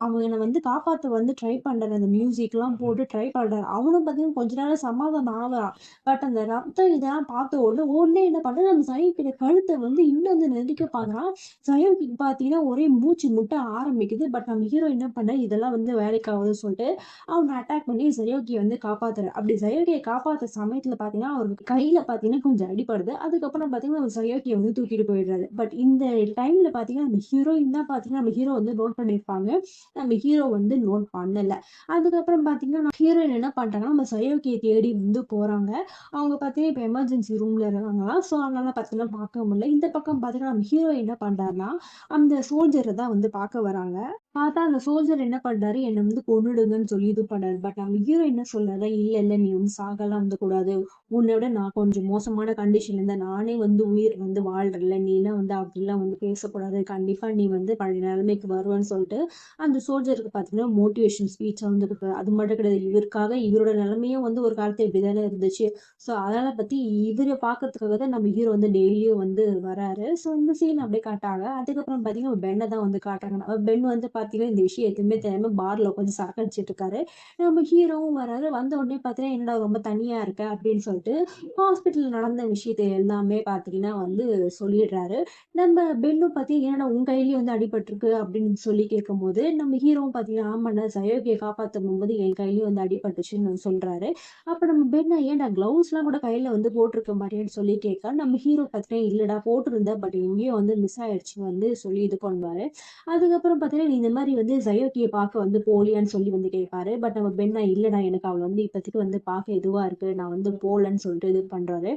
அவன வந்து காப்பாத்த வந்து ட்ரை பண்றாரு. அந்த மியூசிக்லாம் போட்டு ட்ரை பண்றாரு. அவனும் பார்த்தீங்கன்னா, கொஞ்ச நேரம் சமாதானம் ஆகுறான். பட் அந்த ரத்தம் இதெல்லாம் பார்த்த உடனே என்ன பண்றான், நம்ம சைடுட கழுத்த வந்து இன்னும் வந்து நெரிக்க பார்க்குறான். சயோகிக்கு பார்த்தீங்கன்னா, ஒரே மூச்சு முட்ட ஆரம்பிக்குது. பட் நம்ம ஹீரோ என்ன பண்ணாரு, இதெல்லாம் வந்து வேலைக்கு ஆகாதுன்னு சொல்லிட்டு, அவன அட்டாக் பண்ணி சயோகிய வந்து காப்பாத்துறாரு. அப்படி சயோகிய காப்பாத்துற சமயத்துல பார்த்தீங்கன்னா, அவருக்கு கையில பார்த்தீங்கன்னா கொஞ்சம் அடிபடுது. அதுக்கப்புறம் பார்த்தீங்கன்னா, அவர் சயோகிய வந்து தூக்கிட்டு போயிடுறாரு. பட் இந்த டைம்ல பார்த்தீங்கன்னா, நம்ம ஹீரோயின் தான் பார்த்தீங்கன்னா, நம்ம ஹீரோ வந்து நோட் பண்ணியிருப்பாங்க. நம்ம ஹீரோ வந்து நோட் பண்ணல. அதுக்கப்புறம் பார்த்தீங்கன்னா, ஹீரோயின் என்ன பண்றாங்கன்னா, நம்ம சயோகிய தேடி வந்து போறாங்க. அவங்க பார்த்தீங்கன்னா, இப்ப எமர்ஜென்சி ரூம்ல இருக்காங்களாம். ஸோ, அதனால பார்த்தீங்கன்னா பார்க்க முடியல. இந்த பக்கம் பார்த்தீங்கன்னா, நம்ம ஹீரோ என்ன பண்றாருன்னா, அந்த சோல்ஜர தான் வந்து பார்க்க வராங்க. பார்த்தா அந்த சோல்ஜர் என்ன பண்றாரு, என்ன வந்து கொன்னுடுங்கன்னு சொல்லி இது பண்ணாரு. பட் நம்ம ஹீரோ என்ன சொல்றாரு, "இல்ல, இல்ல நீ வந்து சாகலாம் வந்து கூடாது. உன்ன விட நான் கொஞ்சம் மோசமான கண்டிஷன்ல இருந்தேன். நானே வந்து உயிர் வந்து வாழ்றேன்ல. நீலாம் வந்து அப்படிலாம் வந்து பேசக்கூடாது. கண்டிப்பா நீ வந்து பழைய நிலைமைக்கு வருவேன்னு" சொல்லிட்டு, அந்த சோல்ஜருக்கு பார்த்தீங்கன்னா, மோட்டிவேஷன் ஸ்பீச்ச வந்து குடுக்குறாரு. அது மட்டும் கிடையாது. இவருக்காக இவரோட நிலைமையும் வந்து ஒரு காலத்துல இப்படிதானே இருந்துச்சு. ஸோ, அதெல்லாம் பத்தி இவர பார்க்கறதுக்காக தான் நம்ம ஹீரோ வந்து டெய்லியும் வந்து வராரு. ஸோ, இந்த சீன் அப்படியே காட்டுறாங்க. அதுக்கப்புறம் பார்த்தீங்கன்னா, பென்ன தான் வந்து காட்டுறாங்க. பென் வந்து பார்த்தீங்கன்னா, இந்த விஷயம் எதுவுமே தெரியாம பார்ல உட்காந்து சரக்கு அடிச்சிட்டு இருக்காரு. நம்ம ஹீரோவும் வராரு. வந்த உடனே பார்த்தீங்கன்னா, "என்னடா ரொம்ப தனியா இருக்க?" அப்படின்னு சொல்லிட்டு, ஹாஸ்பிட்டல்ல நடந்த விஷயத்த எல்லாமே பார்த்தீங்கன்னா வந்து சொல்லிடுறாரு. நம்ம பென்னும் பார்த்தீங்கன்னா, "ஏன்டா உன் கையிலயும் வந்து அடிபட்டுருக்கு?" அப்படின்னு சொல்லி கேட்கும்போது, நம்ம ஹீரோவும் பார்த்தீங்கன்னா, "ஆமாண்ணா சயோகிய காப்பாத்த போகும்போது என் கையிலயும் வந்து அடிபட்டுச்சுன்னு" சொல்றாரு. அப்ப நம்ம பென், "ஏன்டா கிளவுஸ்லாம் கூட கையில வந்து போட்டிருக்க மாட்டியான்னு" சொல்லி கேட்க, நம்ம ஹீரோ பார்த்தீங்கன்னா, "இல்லடா போட்டிருந்தேன். பட் எங்கேயோ வந்து மிஸ் ஆயிடுச்சுன்னு" வந்து சொல்லி இது பண்ணுவாரு. அதுக்கப்புறம் பார்த்தீங்கன்னா, "நீ இந்த மாரி வந்து சயோக்கிய பார்க்க வந்து போலியான்னு?" சொல்லி வந்து கேட்பாரு. பட் நம்ம பென்னா, "இல்லடா எனக்கு அவள வந்து இப்போதைக்கு வந்து பார்க்க இதுவா இருக்கு. நான் வந்து போலன்னு" சொல்லிட்டு இது பண்றாரு.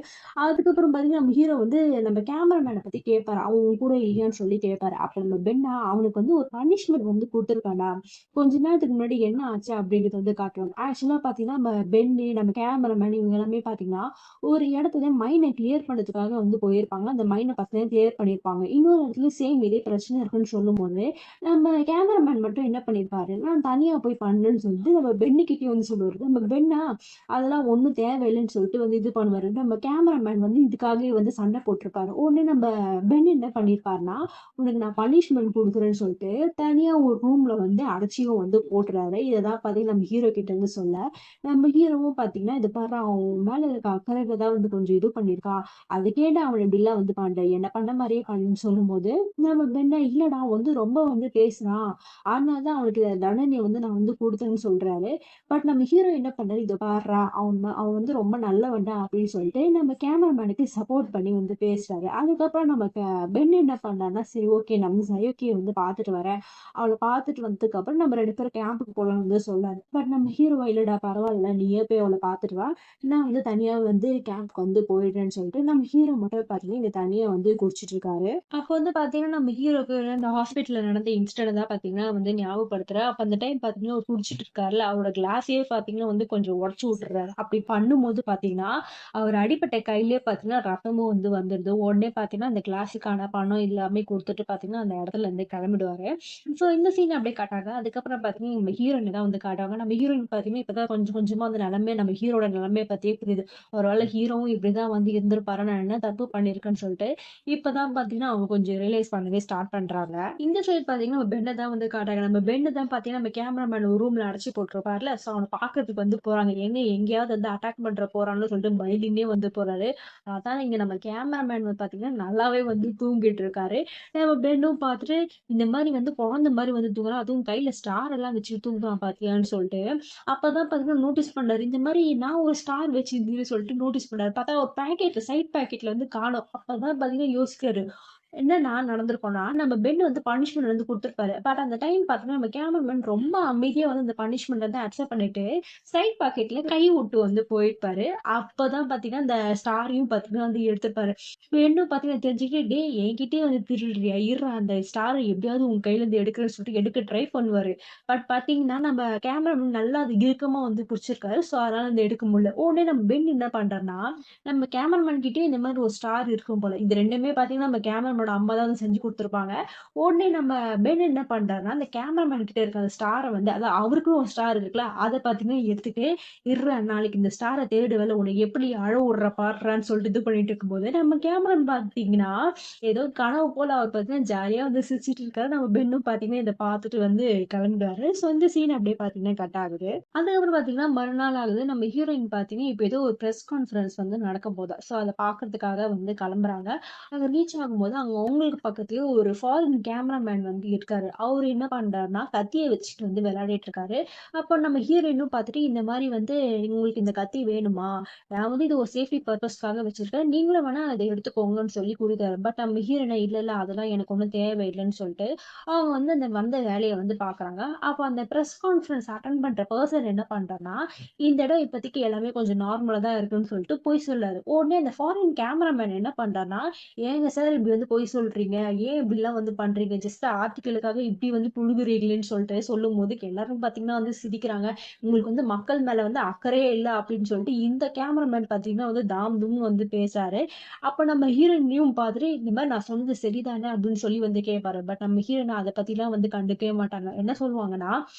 அதுக்கப்புறம் பார்த்தீங்கன்னா, நம்ம ஹீரோ வந்து நம்ம கேமராமேன பத்தி கேட்பாரு. அவன் உன் கூட இல்லையான்னு சொல்லி கேட்பாரு. அப்ப நம்ம பென்னா, "அவனுக்கு வந்து ஒரு பனிஷ்மென்ட் வந்து குடுத்துருக்கான்டா. கொஞ்ச நேரத்துக்கு முன்னாடி என்ன ஆச்சு?" அப்படின்றத வந்து காட்டுவாங்க. ஆக்சுவலா பார்த்தீங்கன்னா, நம்ம பென்னு, நம்ம கேமராமேன் இவங்க எல்லாமே பார்த்தீங்கன்னா, ஒரு இடத்துல மைன கிளியர் பண்றதுக்காக வந்து போயிருப்பாங்க. அந்த மைன பார்த்தீங்கன்னா கிளியர் பண்ணியிருப்பாங்க. இன்னொரு இடத்துல சேம் இதே பிரச்சனை இருக்குன்னு சொல்லும்போது, நம்ம கேமராமேன் மட்டும் என்ன பண்ணியிருப்பாருன்னா, தனியா போய் பண்ணுன்னு சொல்லிட்டு நம்ம பென்னுகிட்டயே வந்து சொல்லுவாரு. நம்ம பென்னா, அதெல்லாம் ஒண்ணும் தேவையில்லன்னு சொல்லிட்டு வந்து இது பண்ணுவாரு. நம்ம கேமராமேன் வந்து இதுக்காகவே வந்து சண்டை போட்டுருப்பாரு. உடனே நம்ம பென் என்ன பண்ணியிருப்பாருன்னா, "உனக்கு நான் பனிஷ்மென்ட் குடுக்குறேன்னு" சொல்லிட்டு, தனியா ஒரு ரூம்ல வந்து அடைச்சியும் வந்து போட்டுறாரு. இததான் பார்த்தீங்கன்னா நம்ம ஹீரோ கிட்ட இருந்து சொல்ல, நம்ம ஹீரோவும் பார்த்தீங்கன்னா, "இது பார்றா அவன் உன் மேல இருக்க அக்கறைல தான் வந்து கொஞ்சம் இது பண்ணியிருக்கான். அதுக்கேன்டா அவன இப்படிலாம் வந்து பண்ற? என்ன பண்ண மாரியே பண்ணுன்னு" சொல்லும்போது, நம்ம பென்னா, "இல்லடா அவன் வந்து ரொம்ப வந்து பேசுறான். அதனால தான் அவனுக்கு இந்த தண்டனைய வந்து நான் வந்து குடுத்தேன்னு" சொல்றாரு. பட் நம்ம ஹீரோ என்ன பண்றாரு, "இத பார்றா அவன் வந்து ரொம்ப நல்லவன்டா" அப்படின்னு சொல்லிட்டு நம்ம கேமராமேனுக்கு சப்போர்ட் பண்ணி வந்து பேசுறாரு. அதுக்கப்புறம் நம்ம பென் என்ன பண்றாருன்னா, "சரி ஓகே நம்ம சயோக்கிய வந்து பார்த்துட்டு வரேன். அவள பார்த்துட்டு வந்ததுக்கப்புறம் நம்ம 2 பேரும் கேம்புக்கு போலாம்னு" வந்து சொல்றாரு. பட் நம்ம ஹீரோ, "இல்லடா பரவால்ல. நீயே போய் அவள பார்த்துட்டு வா. நான் வந்து தனியா வந்து கேம்ப்க்கு வந்து போயிடுறேன்னு" சொல்லிட்டு நம்ம ஹீரோ மட்டும் பார்த்தீங்கன்னா, இங்க தனியா வந்து குடிச்சிட்டு இருக்காரு. அப்போ வந்து பார்த்தீங்கன்னா, நம்ம ஹீரோக்கு இந்த ஹாஸ்பிட்டல்ல நடந்த இன்சிடென்ட் தான் பார்த்தீங்கன்னா வந்து ஞாபகப்படுத்துறேன். அப்ப அந்த டைம் பார்த்தீங்கன்னா, அவரு குடிச்சிட்டு இருக்கார்ல, அவரோட கிளாஸையே பார்த்தீங்கன்னா வந்து கொஞ்சம் உடைச்சு விட்டுர்றாரு. அப்படி பண்ணும்போது பார்த்தீங்கன்னா, அவர் அடிபட்ட கையிலேயே பார்த்தீங்கன்னா, ரத்தமும் வந்து வந்துருது. உடனே பார்த்தீங்கன்னா, அந்த கிளாஸுக்கான பணம் எல்லாமே குடுத்துட்டு பார்த்தீங்கன்னா, அந்த இடத்துல இருந்து கிளம்பிடுவாரு. ஸோ இந்த சீன் அப்படியே காட்டுறாங்க. அதுக்கப்புறம் பார்த்தீங்கன்னா, நம்ம ஹீரோயின தான் வந்து காட்டுவாங்க. நம்ம ஹீரோயின் பார்த்தீங்கன்னா, இப்ப தான் கொஞ்சம் கொஞ்சமா அந்த நிலைமை நம்ம ஹீரோட நிலைமைய பத்தியே புரியுது. ஒரு வேளை ஹீரோவும் இப்படிதான் வந்து இருந்திருப்பாரா, நான் என்ன தப்பு பண்ணியிருக்கேன்னு சொல்லிட்டு, இப்பதான் பார்த்தீங்கன்னா, அவங்க கொஞ்சம் ரியலைஸ் பண்ணவே ஸ்டார்ட் பண்றாங்க. இந்த சைடு பார்த்தீங்கன்னா, நம்ம பென்ன தான் வந்து காட்டுறாங்க. நம்ம பென்னு தான் பார்த்தீங்கன்னா, நம்ம கேமராமேன் ஒரு ரூம்ல அடைச்சு போட்டுருப்பார்ல, ஸோ அவன பார்க்கறதுக்கு வந்து போறாங்க. எங்கேயாவது வந்து அட்டாக் பண்ற போறான்னு சொல்லிட்டு பயந்துன்னே வந்து போறாரு. அதான் இங்க நம்ம கேமராமேன் வந்து பார்த்தீங்கன்னா, நல்லாவே வந்து தூங்கிட்டு இருக்காரு. நம்ம பென்னும் பார்த்துட்டு, இந்த மாரி வந்து குழந்த மாரி வந்து தூங்குறான். அதுவும் கையில ஸ்டார் எல்லாம் வச்சு தூங்குறான் பார்த்தியான்னு சொல்லிட்டு, அப்பதான் பார்த்தீங்கன்னா நோட்டீஸ் பண்றாரு. இந்த மாரி நான் ஒரு ஸ்டார் வச்சிருந்தேன்னு சொல்லிட்டு நோட்டீஸ் பண்றாரு. பார்த்தா ஒரு பாக்கெட்ல சைட் பாக்கெட்ல வந்து காணோம். அப்பதான் பார்த்தீங்கன்னா யோசிக்கிறாரு. என்னன்னா நடந்திருக்கும்னா, நம்ம பென் வந்து பனிஷ்மென்ட் வந்து குடுத்துருப்பாரு. பட் அந்த டைம் பார்த்தீங்கன்னா, நம்ம கேமராமேன் ரொம்ப அமைதியா வந்து அந்த பனிஷ்மென்ட் வந்து அக்செப்ட் பண்ணிட்டு, சைட் பாக்கெட்ல கை விட்டு வந்து போயிருப்பாரு. அப்பதான் பார்த்தீங்கன்னா, அந்த ஸ்டாரையும் பார்த்தீங்கன்னா வந்து எடுத்திருப்பாரு. பென்னும் பார்த்தீங்கன்னா தெரிஞ்சுக்கிட்டு, "டேய் என்கிட்டயே வந்து திருடுறியா? இருடா அந்த ஸ்டார எப்படியாவது உன் கையிலருந்து எடுக்கிறேன்னு" சொல்லிட்டு எடுக்க ட்ரை பண்ணுவாரு. பட் பார்த்தீங்கன்னா, நம்ம கேமராமேன் நல்லா அது இறுக்கமா வந்து புடிச்சிருக்காரு. ஸோ, அதனால வந்து எடுக்க முடியல. உடனே நம்ம பென் என்ன பண்றாருன்னா, நம்ம கேமராமேன் கிட்டயே இந்த மாரி ஒரு ஸ்டார் இருக்கும் போல. இது 2மே பார்த்தீங்கன்னா, நம்ம கேமராமேனோட அவனோட அம்மா தான் வந்து செஞ்சு குடுத்துருப்பாங்க. உடனே நம்ம பென் என்ன பண்றாருன்னா, அந்த கேமராமேன் கிட்ட இருக்க அந்த ஸ்டார வந்து அதான் அவருக்கும் ஒரு ஸ்டார் இருக்குல்ல, அத பார்த்தீங்கன்னா எடுத்துட்டு, "இருடா நாளைக்கு இந்த ஸ்டார தேடுவேல, உன்ன எப்படி அழ விடுறேன் பார்றான்னு" சொல்லிட்டு இது பண்ணிட்டு இருக்கும்போது, நம்ம கேமராமேன் பார்த்தீங்கன்னா, ஏதோ கனவு போல அவர் பார்த்தீங்கன்னா ஜாலியா வந்து சிரிச்சுட்டு இருக்காரு. நம்ம பென்னும் பார்த்தீங்கன்னா இத பார்த்துட்டு வந்து கிளம்பிடுவாரு. ஸோ இந்த சீன் அப்படியே பார்த்தீங்கன்னா கட் ஆகுது. அதுக்கப்புறம் பார்த்தீங்கன்னா, மறுநாள் ஆகுது. நம்ம ஹீரோயின் பார்த்தீங்கன்னா, இப்ப ஏதோ ஒரு பிரஸ் கான்ஃபரன்ஸ் வந்து நடக்க போதா. ஸோ அத பார்க்கறதுக்காக வந்து கிளம்புறாங்க. அங்க ரீச் ஆகும்போது, அங்க அவங்களுக்கு பக்கத்துலயே ஒரு ஃபாரின் கேமராமேன் வந்து இருக்காரு. அவரு என்ன பண்றாருன்னா, கத்திய வச்சுட்டு வந்து விளையாடிட்டு இருக்காரு. அப்ப நம்ம ஹீரோயினும் பார்த்துட்டு, இந்த மாரி வந்து "உங்களுக்கு இந்த கத்தி வேணுமா? நான் வந்து இது ஒரு சேஃப்டி பர்ப்பஸ்க்காக வச்சிருக்கேன். நீங்களும் வேணா அத எடுத்துக்கோங்கன்னு" சொல்லி குடுக்குறாரு. பட் நம்ம ஹீரோயின் "இல்ல, இல்ல அதெல்லாம் எனக்கு ஒண்ணும் தேவையில்லன்னு" சொல்லிட்டு, அவங்க வந்து அந்த வந்த வேலைய வந்து பார்க்குறாங்க. அப்ப அந்த பிரஸ் கான்ஃபரன்ஸ் அட்டெண்ட் பண்ற பெர்சன் என்ன பண்றார்ன்னா, இந்த இடம் இப்போதைக்கு எல்லாமே கொஞ்சம் நார்மலா தான் இருக்குன்னு சொல்லிட்டு பொய் சொல்லாரு. உடனே அந்த ஃபாரின் கேமராமேன் என்ன பண்றார்ன்னா, "ஏங்க சார் இப்படி வந்து பொய் சொல்றீங்க? ஏன் இப்படிலாம் வந்து பண்றீங்க? ஜஸ்ட் ஆர்டிகிலுக்காக இப்படி வந்து புழுகுறீங்களேன்னு" சொல்லிட்டு சொல்லும்போது எல்லாரும் பார்த்தீங்கன்னா வந்து சிரிக்கிறாங்க. உங்களுக்கு வந்து மக்கள் மேல வந்து அக்கறையே இல்ல அப்படின்னு சொல்லிட்டு இந்த கேமராமேன் பார்த்தீங்கன்னா வந்து தாம் தூம்னு வந்து பேசாரு. அப்ப நம்ம ஹீரோயினையும் பார்த்துட்டு, இந்த மாரி நான் சொன்னது சரிதானே அப்படின்னு சொல்லி வந்து கேட்பாரு. பட் நம்ம ஹீரோயின் அத பத்திலாம் வந்து கண்டுக்கவே மாட்டாங்க. என்ன சொல்லுவாங்கன்னா,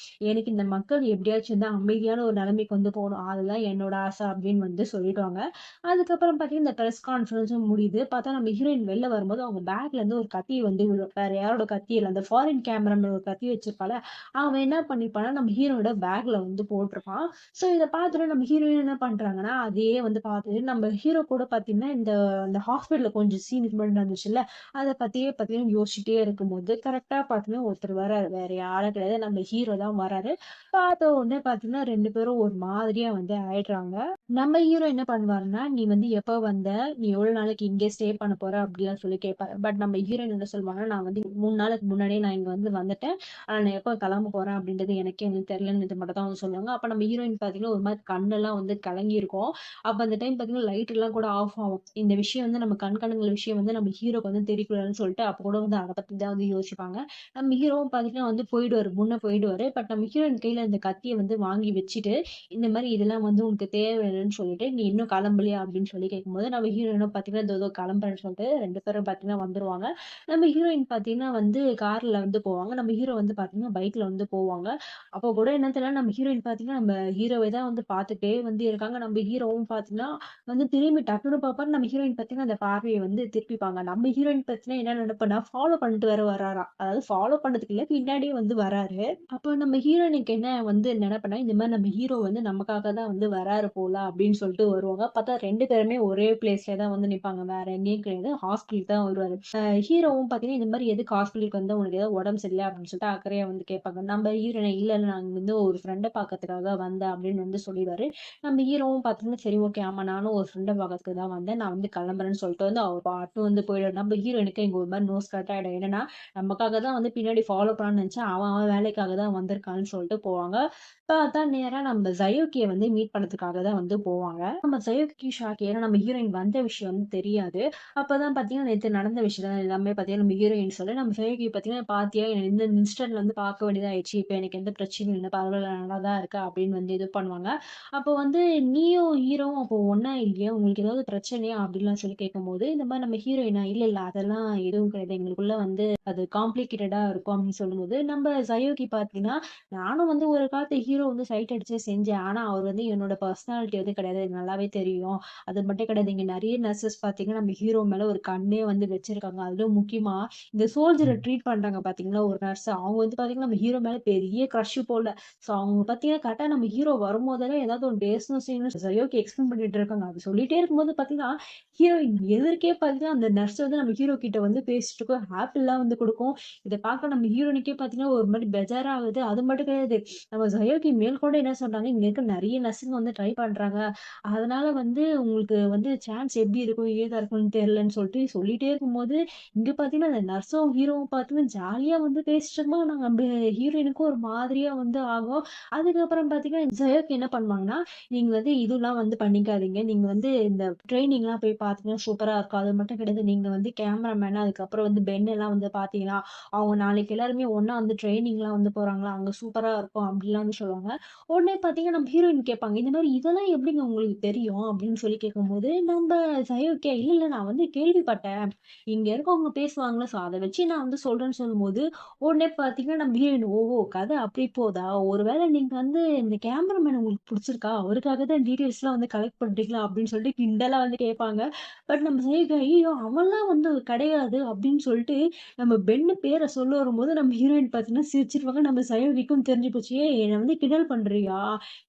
எனக்கு இந்த மக்கள் எப்படியாச்சும் வந்து அமைதியான ஒரு நிலைமைக்கு வந்து போணும். அதுதான் என்னோட ஆசை அப்படின்னு வந்து சொல்லிடுவாங்க. அதுக்கப்புறம் பார்த்தீங்கன்னா, இந்த பிரஸ் கான்ஃபரன்ஸும் முடியுது. பார்த்தா நம்ம ஹீரோயின் வெளில வரும்போது அவங்க பேக்ல இருந்து ஒரு கத்தி வந்து விழும். வேற யாரோட கத்தி இல்ல. அந்த ஃபாரின் கேமராமேன் ஒரு கத்தி வச்சிருப்பான்ல, அவன் என்ன பண்ணியிருப்பான்னா, நம்ம ஹீரோயோட பேக்ல வந்து போட்டிருப்பான். ஸோ இத பார்த்துட்டு நம்ம ஹீரோயின் என்ன பண்றாங்கன்னா, அதையே வந்து பார்த்துட்டு நம்ம ஹீரோ கூட பார்த்தீங்கன்னா, இந்த அந்த ஹாஸ்பிட்டல்ல கொஞ்சம் சீன் இது மாரி நடந்துச்சுல்ல, அத பத்தியே பார்த்தீங்கன்னா யோசிச்சுட்டே இருக்கும்போது, கரெக்ட்டா பார்த்தீங்கன்னா ஒருத்தர் வராரு. வேற யாரும் கிடையாது. நம்ம ஹீரோ தான் வராரு. பார்த்த உடனே பார்த்தீங்கன்னா 2 பேரும் ஒரு மாதிரியா வந்து ஆயிடுறாங்க. நம்ம ஹீரோ என்ன பண்ணுவாருன்னா, "நீ வந்து எப்ப வந்த? நீ எவ்வளோ நாளைக்கு இங்கே ஸ்டே பண்ண போற?" அப்படிலாம் சொல்லி கேட்பாரு. பட் நம்ம ஹீரோயின் என்ன சொல்லுவாங்கன்னா, "நான் வந்து 3 நாளுக்கு முன்னாடியே நான் இங்க வந்து வந்துட்டேன். ஆனா நான் எப்ப கிளம்ப போறேன் அப்படின்றது எனக்கே வந்து தெரியலன்னு" இது மட்டும் தான் வந்து சொல்லுவாங்க. அப்ப நம்ம ஹீரோயின் பார்த்தீங்கன்னா, ஒரு மாரி கண்ணெல்லாம் வந்து கலங்கியிருக்கும். அப்ப அந்த டைம் பார்த்தீங்கன்னா, லைட் எல்லாம் கூட ஆஃப் ஆகும். இந்த விஷயம் வந்து நம்ம கண்கலங்குற விஷயம் வந்து நம்ம ஹீரோக்கு வந்து தெரியக்கூடாதுன்னு சொல்லிட்டு, அப்ப கூட வந்து அத பத்தி தான் வந்து யோசிப்பாங்க. நம்ம ஹீரோவும் பார்த்தீங்கன்னா வந்து போயிடுவாரு. முன்ன போயிடுவாரு. பட் நம்ம ஹீரோயின் கையில அந்த கத்திய வந்து வாங்கி வச்சுட்டு, இந்த மாரி இதெல்லாம் வந்து உனக்கு தேவையில்லன்னு சொல்லிட்டு, "நீ இன்னும் கிளம்பலையா?" அப்படின்னு சொல்லி கேட்கும்போது, நம்ம ஹீரோயினும் பார்த்தீங்கன்னா, "இதோ இதோ கிளம்புறேன்னு" சொல்லிட்டு 2 பேரும் பார்த்தீங்கன்னா வந்துருவாங்க. நம்ம ஹீரோயின் பார்த்தீங்கன்னா வந்து கார்ல வந்து போவாங்க. நம்ம ஹீரோ வந்து பார்த்தீங்கன்னா பைக்ல வந்து போவாங்க. அப்போ கூட என்ன தெரியல, நம்ம ஹீரோயின் பார்த்தீங்கன்னா, நம்ம ஹீரோவ தான் வந்து பார்த்துட்டே வந்து இருக்காங்க. நம்ம ஹீரோவும் பார்த்தீங்கன்னா, வந்து திரும்பி டக்குனு பார்ப்பாரு. நம்ம ஹீரோயின் பார்த்தீங்கன்னா, அந்த பார்வைய வந்து திருப்பிப்பாங்க. நம்ம ஹீரோயின் பார்த்தீங்கன்னா என்ன நெனப்புன்னா, ஃபாலோ பண்ணிட்டு வேற வராராம். அதாவது ஃபாலோ பண்ணதுக்கு இல்ல, பின்னாடியே வந்து வராரு. அப்போ நம்ம ஹீரோயினுக்கு என்ன வந்து நெனப்புன்னா, இந்த மாரி நம்ம ஹீரோ வந்து நமக்காக தான் வந்து வராரு போல அப்படின்னு சொல்லிட்டு வருவாங்க. பார்த்தா 2 பேருமே ஒரே பிளேஸ்ல தான் வந்து நிப்பாங்க. வேற எங்கேயும் கிடையாது. ஹாஸ்பிட்டலுக்கு தான் வருவாரு. ஹீரோவும் பார்த்தீங்கன்னா, இந்த மாரி எதுக்கு ஹாஸ்பிட்டலுக்கு வந்த? உனக்கு ஏதாவது உடம்பு சரியில்லையா? அப்படின்னு சொல்லிட்டு அக்கறையா வந்து கேட்பாங்க. நம்ம ஹீரோயின் இல்ல, இல்ல நான் வந்து ஒரு ஃப்ரெண்ட பார்க்கறதுக்காக வந்தேன் அப்படின்னு வந்து சொல்லிருவாரு. நம்ம ஹீரோவும் பார்த்தீங்கன்னா, சரி ஓகே ஆமா நானும் ஒரு ஃப்ரெண்ட பார்க்கறதுக்கு தான் வந்தேன். நான் வந்து கிளம்புறேன்னு சொல்லிட்டு வந்து அவர் பாட்டுன்னு வந்து போயிடுவாரு. நம்ம ஹீரோயினுக்கு இங்க ஒரு மாரி நோஸ் கட் ஆயிடும். என்னன்னா, நமக்காக தான் வந்து பின்னாடி ஃபாலோ பண்ணலாம்னு நெனச்சேன். அவன் அவன் வேலைக்காக தான் வந்திருக்கான்னு சொல்லிட்டு போவாங்க. பார்த்தா நேரா நம்ம ஜயோக்கிய வந்து மீட் பண்ணதுக்காக தான் வந்து போவாங்க. நம்ம ஜயோக்கி ஷாக் ஏன்னா நம்ம ஹீரோயின் வந்த விஷயம் வந்து தெரியாது. அப்பதான் பார்த்தீங்கன்னா, நேத்து நடந்த விஷயம் எல்லாமே பார்த்தீங்கன்னா, நம்ம ஹீரோயின் சொல்ல, நம்ம சையோக்கு பார்த்தீங்கன்னா, "பாத்தியா இந்த இன்ஸ்டன்ட்ல வந்து பார்க்க வேண்டியதா ஆயிடுச்சு. இப்ப எனக்கு எந்த பிரச்சனையும் இல்ல. பரவால்ல நல்லா தான் இருக்கா" அப்படின்னு வந்து இது பண்ணுவாங்க. அப்போ வந்து நீயும் ஹீரோவும் அப்போ ஒண்ணா இல்லையா? உங்களுக்கு ஏதாவது பிரச்சனையா? அப்படின்லாம் சொல்லி கேட்கும்போது, இந்த மாரி நம்ம ஹீரோயினா, "இல்ல, இல்ல அதெல்லாம் எதுவும் கிடையாது. எங்களுக்குள்ள வந்து அது காம்ப்ளிகேட்டடா இருக்கும்" அப்படின்னு சொல்லும்போது, நம்ம சயோகி பார்த்தீங்கன்னா, "நானும் வந்து ஒரு காலத்துல ஹீரோ வந்து சைட் அடிச்சு செஞ்சேன். ஆனா அவர் வந்து என்னோட பர்சனாலிட்டி வந்து கிடையாது. எனக்கு நல்லாவே தெரியும். அது மட்டும் கிடையாது. இங்க நெறைய நர்சஸ் பார்த்தீங்கன்னா, நம்ம ஹீரோ மேல ஒரு கண்ணே வந்து வச்சிருக்காங்க. அதுலயும் முக்கியமா இந்த சோல்ஜர ட்ரீட் பண்றாங்க பார்த்தீங்களா, ஒரு நர்ஸ். அவங்க வந்து பார்த்தீங்கன்னா, நம்ம ஹீரோ மேல பெரிய கிரஷ் போல. ஸோ அவங்க பார்த்தீங்கன்னா, கரெக்ட்டா நம்ம ஹீரோ வரும்போதெல்லாம் ஏதாவது ஒண்ணு பேசணும் செய்யணும் சயோக்கு எக்ஸ்பிளைன் பண்ணிட்டு இருக்காங்க. அது சொல்லிட்டே இருக்கும்போது பார்த்தீங்கன்னா, ஹீரோயின் எதிர்க்கே பார்த்தீங்கன்னா, அந்த நர்ஸ் வந்து நம்ம ஹீரோ கிட்ட வந்து பேசிட்டு இருக்கும். ஆப்பிள்லாம் வந்து குடுக்கும். இத பார்க்க நம்ம ஹீரோயினுக்கே பார்த்தீங்கன்னா, ஒரு மாரி பெஜாரா ஆகுது. அது மட்டும் கிடையாது. நம்ம ஜயோகி மேற்கொண்டு என்ன சொல்றாங்க, இங்க இருக்க நெறைய நர்ஸுங்க வந்து ட்ரை பண்றாங்க. அதனால வந்து உங்களுக்கு வந்து சான்ஸ் எப்படி இருக்கும், ஏதா இருக்கும்னு தெரியலன்னு சொல்லிட்டு சொல்லிட்டே இருக்கும்போது, இங்க பார்த்தீங்கன்னா, அந்த நர்ஸும், ஹீரோவும் பார்த்தீங்கன்னா ஜாலியா வந்து பேசிட்டு இருக்கும்போது, நாங்க அப்படியே ஹீரோயினுக்கும் ஒரு மாதிரியா வந்து ஆகும். அதுக்கப்புறம் பார்த்தீங்கன்னா, ஜெயக் என்ன பண்ணுவாங்கன்னா, "நீங்க வந்து இதெல்லாம் வந்து பண்ணிக்காதீங்க. நீங்க வந்து இந்த ட்ரெய்னிங்லாம் போய் பார்த்தீங்கன்னா சூப்பரா இருக்கும். அது மட்டும் கிடையாது, நீங்க வந்து கேமராமேன், அதுக்கப்புறம் வந்து பென் எல்லாம் வந்து பார்த்தீங்கன்னா, அவங்க நாளைக்கு எல்லாருமே ஒண்ணா வந்து ட்ரெய்னிங்லாம் வந்து போறாங்களா, அங்க சூப்பரா இருக்கும்." அப்படிலாம் வந்து சொல்லுவாங்க. உடனே பார்த்தீங்கன்னா, நம்ம ஹீரோயின் கேட்பாங்க, "இந்த மாரி இதெல்லாம் எப்படிங்க உங்களுக்கு தெரியும்?" அப்படின்னு சொல்லி கேட்கும்போது, நம்ப சயோகே, "இல்ல, இல்ல நான் வந்து கேள்விப்பட்டேன். இங்க இருக்கவங்க பேசுவாங்கல்ல. ஸோ அத வச்சு நான் வந்து சொல்றேன்னு சொல்லும்போது, உடனே பார்த்தீங்கன்னா நம்ம ஹீரோயின் ஓஹோ! கதை அப்படி போதா? ஒருவேள நீங்க வந்து இந்த கேமராமேன் உங்களுக்கு புடிச்சிருக்கா? அவருக்காக தான் டீட்டெயில்ஸ்லாம் வந்து கலெக்ட் பண்றீங்களா? அப்படின்னு சொல்லிட்டு கிண்டலா வந்து கேட்பாங்க. பட் நம்ம சைடுல ஐயய்யோ! அவன்லாம் வந்து கிடையாது அப்படின்னு சொல்லிட்டு நம்ம பென்னு பேர சொல்ல வரும்போது, நம்ம ஹீரோயின் பார்த்தீங்கன்னா சிரிச்சுருவாங்க. நம்ம சயோகிக்கும் தெரிஞ்சு போச்சு. "ஏய் என்ன வந்து கிண்டல் பண்றியா?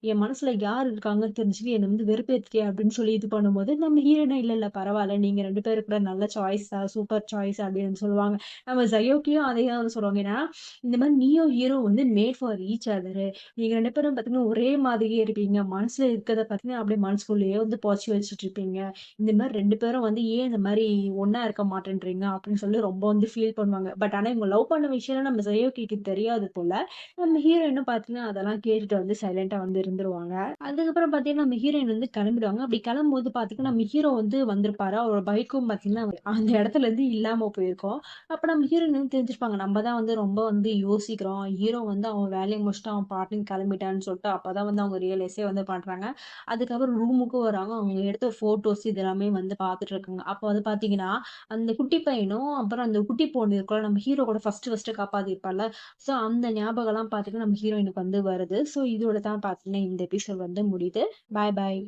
என் மனசுல யார் இருக்காங்கன்னு தெரிஞ்சுட்டு என்ன வந்து வெறுப்பேத்துறியா?" அப்படின்னு சொல்லி இது பண்ணும்போது, நம்ம ஹீரோயினும் "இல்ல, இல்ல பரவால்ல. நீங்க 2 பேரும் கூட நல்ல சாய்ஸ் தான். சூப்பர் சாய்ஸ்" அப்படின்னு சொல்லுவாங்க. நம்ம சயோக்கியும் அதே தான் வந்து சொல்லுவாங்க. ஏன்னா, இந்த மாரி நீயும் ஹீரோ வந்து மேட் ஃபார் ஈச் அதரு. நீங்க 2 பேரும் பார்த்தீங்கன்னா, ஒரே மாதிரியே இருப்பீங்க. மனசுல இருக்கிறத பார்த்தீங்கன்னா, அப்படியே மனசுக்குள்ளேயே வந்து பொதைச்சு வச்சுட்டு இருப்பீங்க. இந்த மாரி 2 பேரும் வந்து ஏன் இந்த மாரி ஒண்ணா இருக்க மாட்டேன்றீங்க? அப்படின்னு சொல்லி ரொம்ப வந்து ஃபீல் பண்ணுவாங்க. பட் ஆனா இவங்க லவ் பண்ண விஷயம்லாம் நம்ம சயோகிக்கு தெரியாது போல. நம்ம ஹீரோயினும் பார்த்தீங்கன்னா, அதெல்லாம் கேட்டுட்டு வந்து சைலன்ட்டா வந்து இருந்துருவாங்க. அதுக்கப்புறம் பார்த்தீங்கன்னா, நம்ம ஹீரோயின் வந்து கிளம்பிடுவாங்க. அப்படி கிளம்பும்போது பார்த்தீங்கன்னா, நம்ம ஹீரோ வந்து வந்திருப்பாரு. அவரோட பைக்கும் பார்த்தீங்கன்னா, அந்த இடத்துலருந்து இல்லாம போயிருக்கும். அப்ப நம்ம ஹீரோயின் வந்து தெரிஞ்சிருப்பாங்க. நம்ம தான் வந்து ரொம்ப வந்து யோசிக்கிறோம். ஹீரோ வந்து அவன் வேலைய முடிச்சுட்டு அவன் பாட்டுன்னு கிளம்பிட்டான்னு சொல்லிட்டு, அப்பதான் வந்து அவங்க ரியலைஸே வந்து பண்றாங்க. அதுக்கப்புறம் ரூமுக்கும் வராங்க. அவங்க எடுத்த ஃபோட்டோஸ் இது எல்லாமே வந்து பார்த்துட்டு இருக்காங்க. அப்ப வந்து பார்த்தீங்கன்னா, அந்த குட்டி பையனும், அப்புறம் அந்த குட்டி பொண்ணு இருக்குல்ல, நம்ம ஹீரோ கூட ஃபர்ஸ்ட்டு காப்பாத்திருப்பார்ல. ஸோ அந்த ஞாபகம்லாம் பார்த்தீங்கன்னா, நம்ம ஹீரோயினுக்கு வந்து வருது. ஸோ இதோட தான் பார்த்தீங்கன்னா, இந்த எபிசோட் வந்து முடியுது. பாய் பாய்.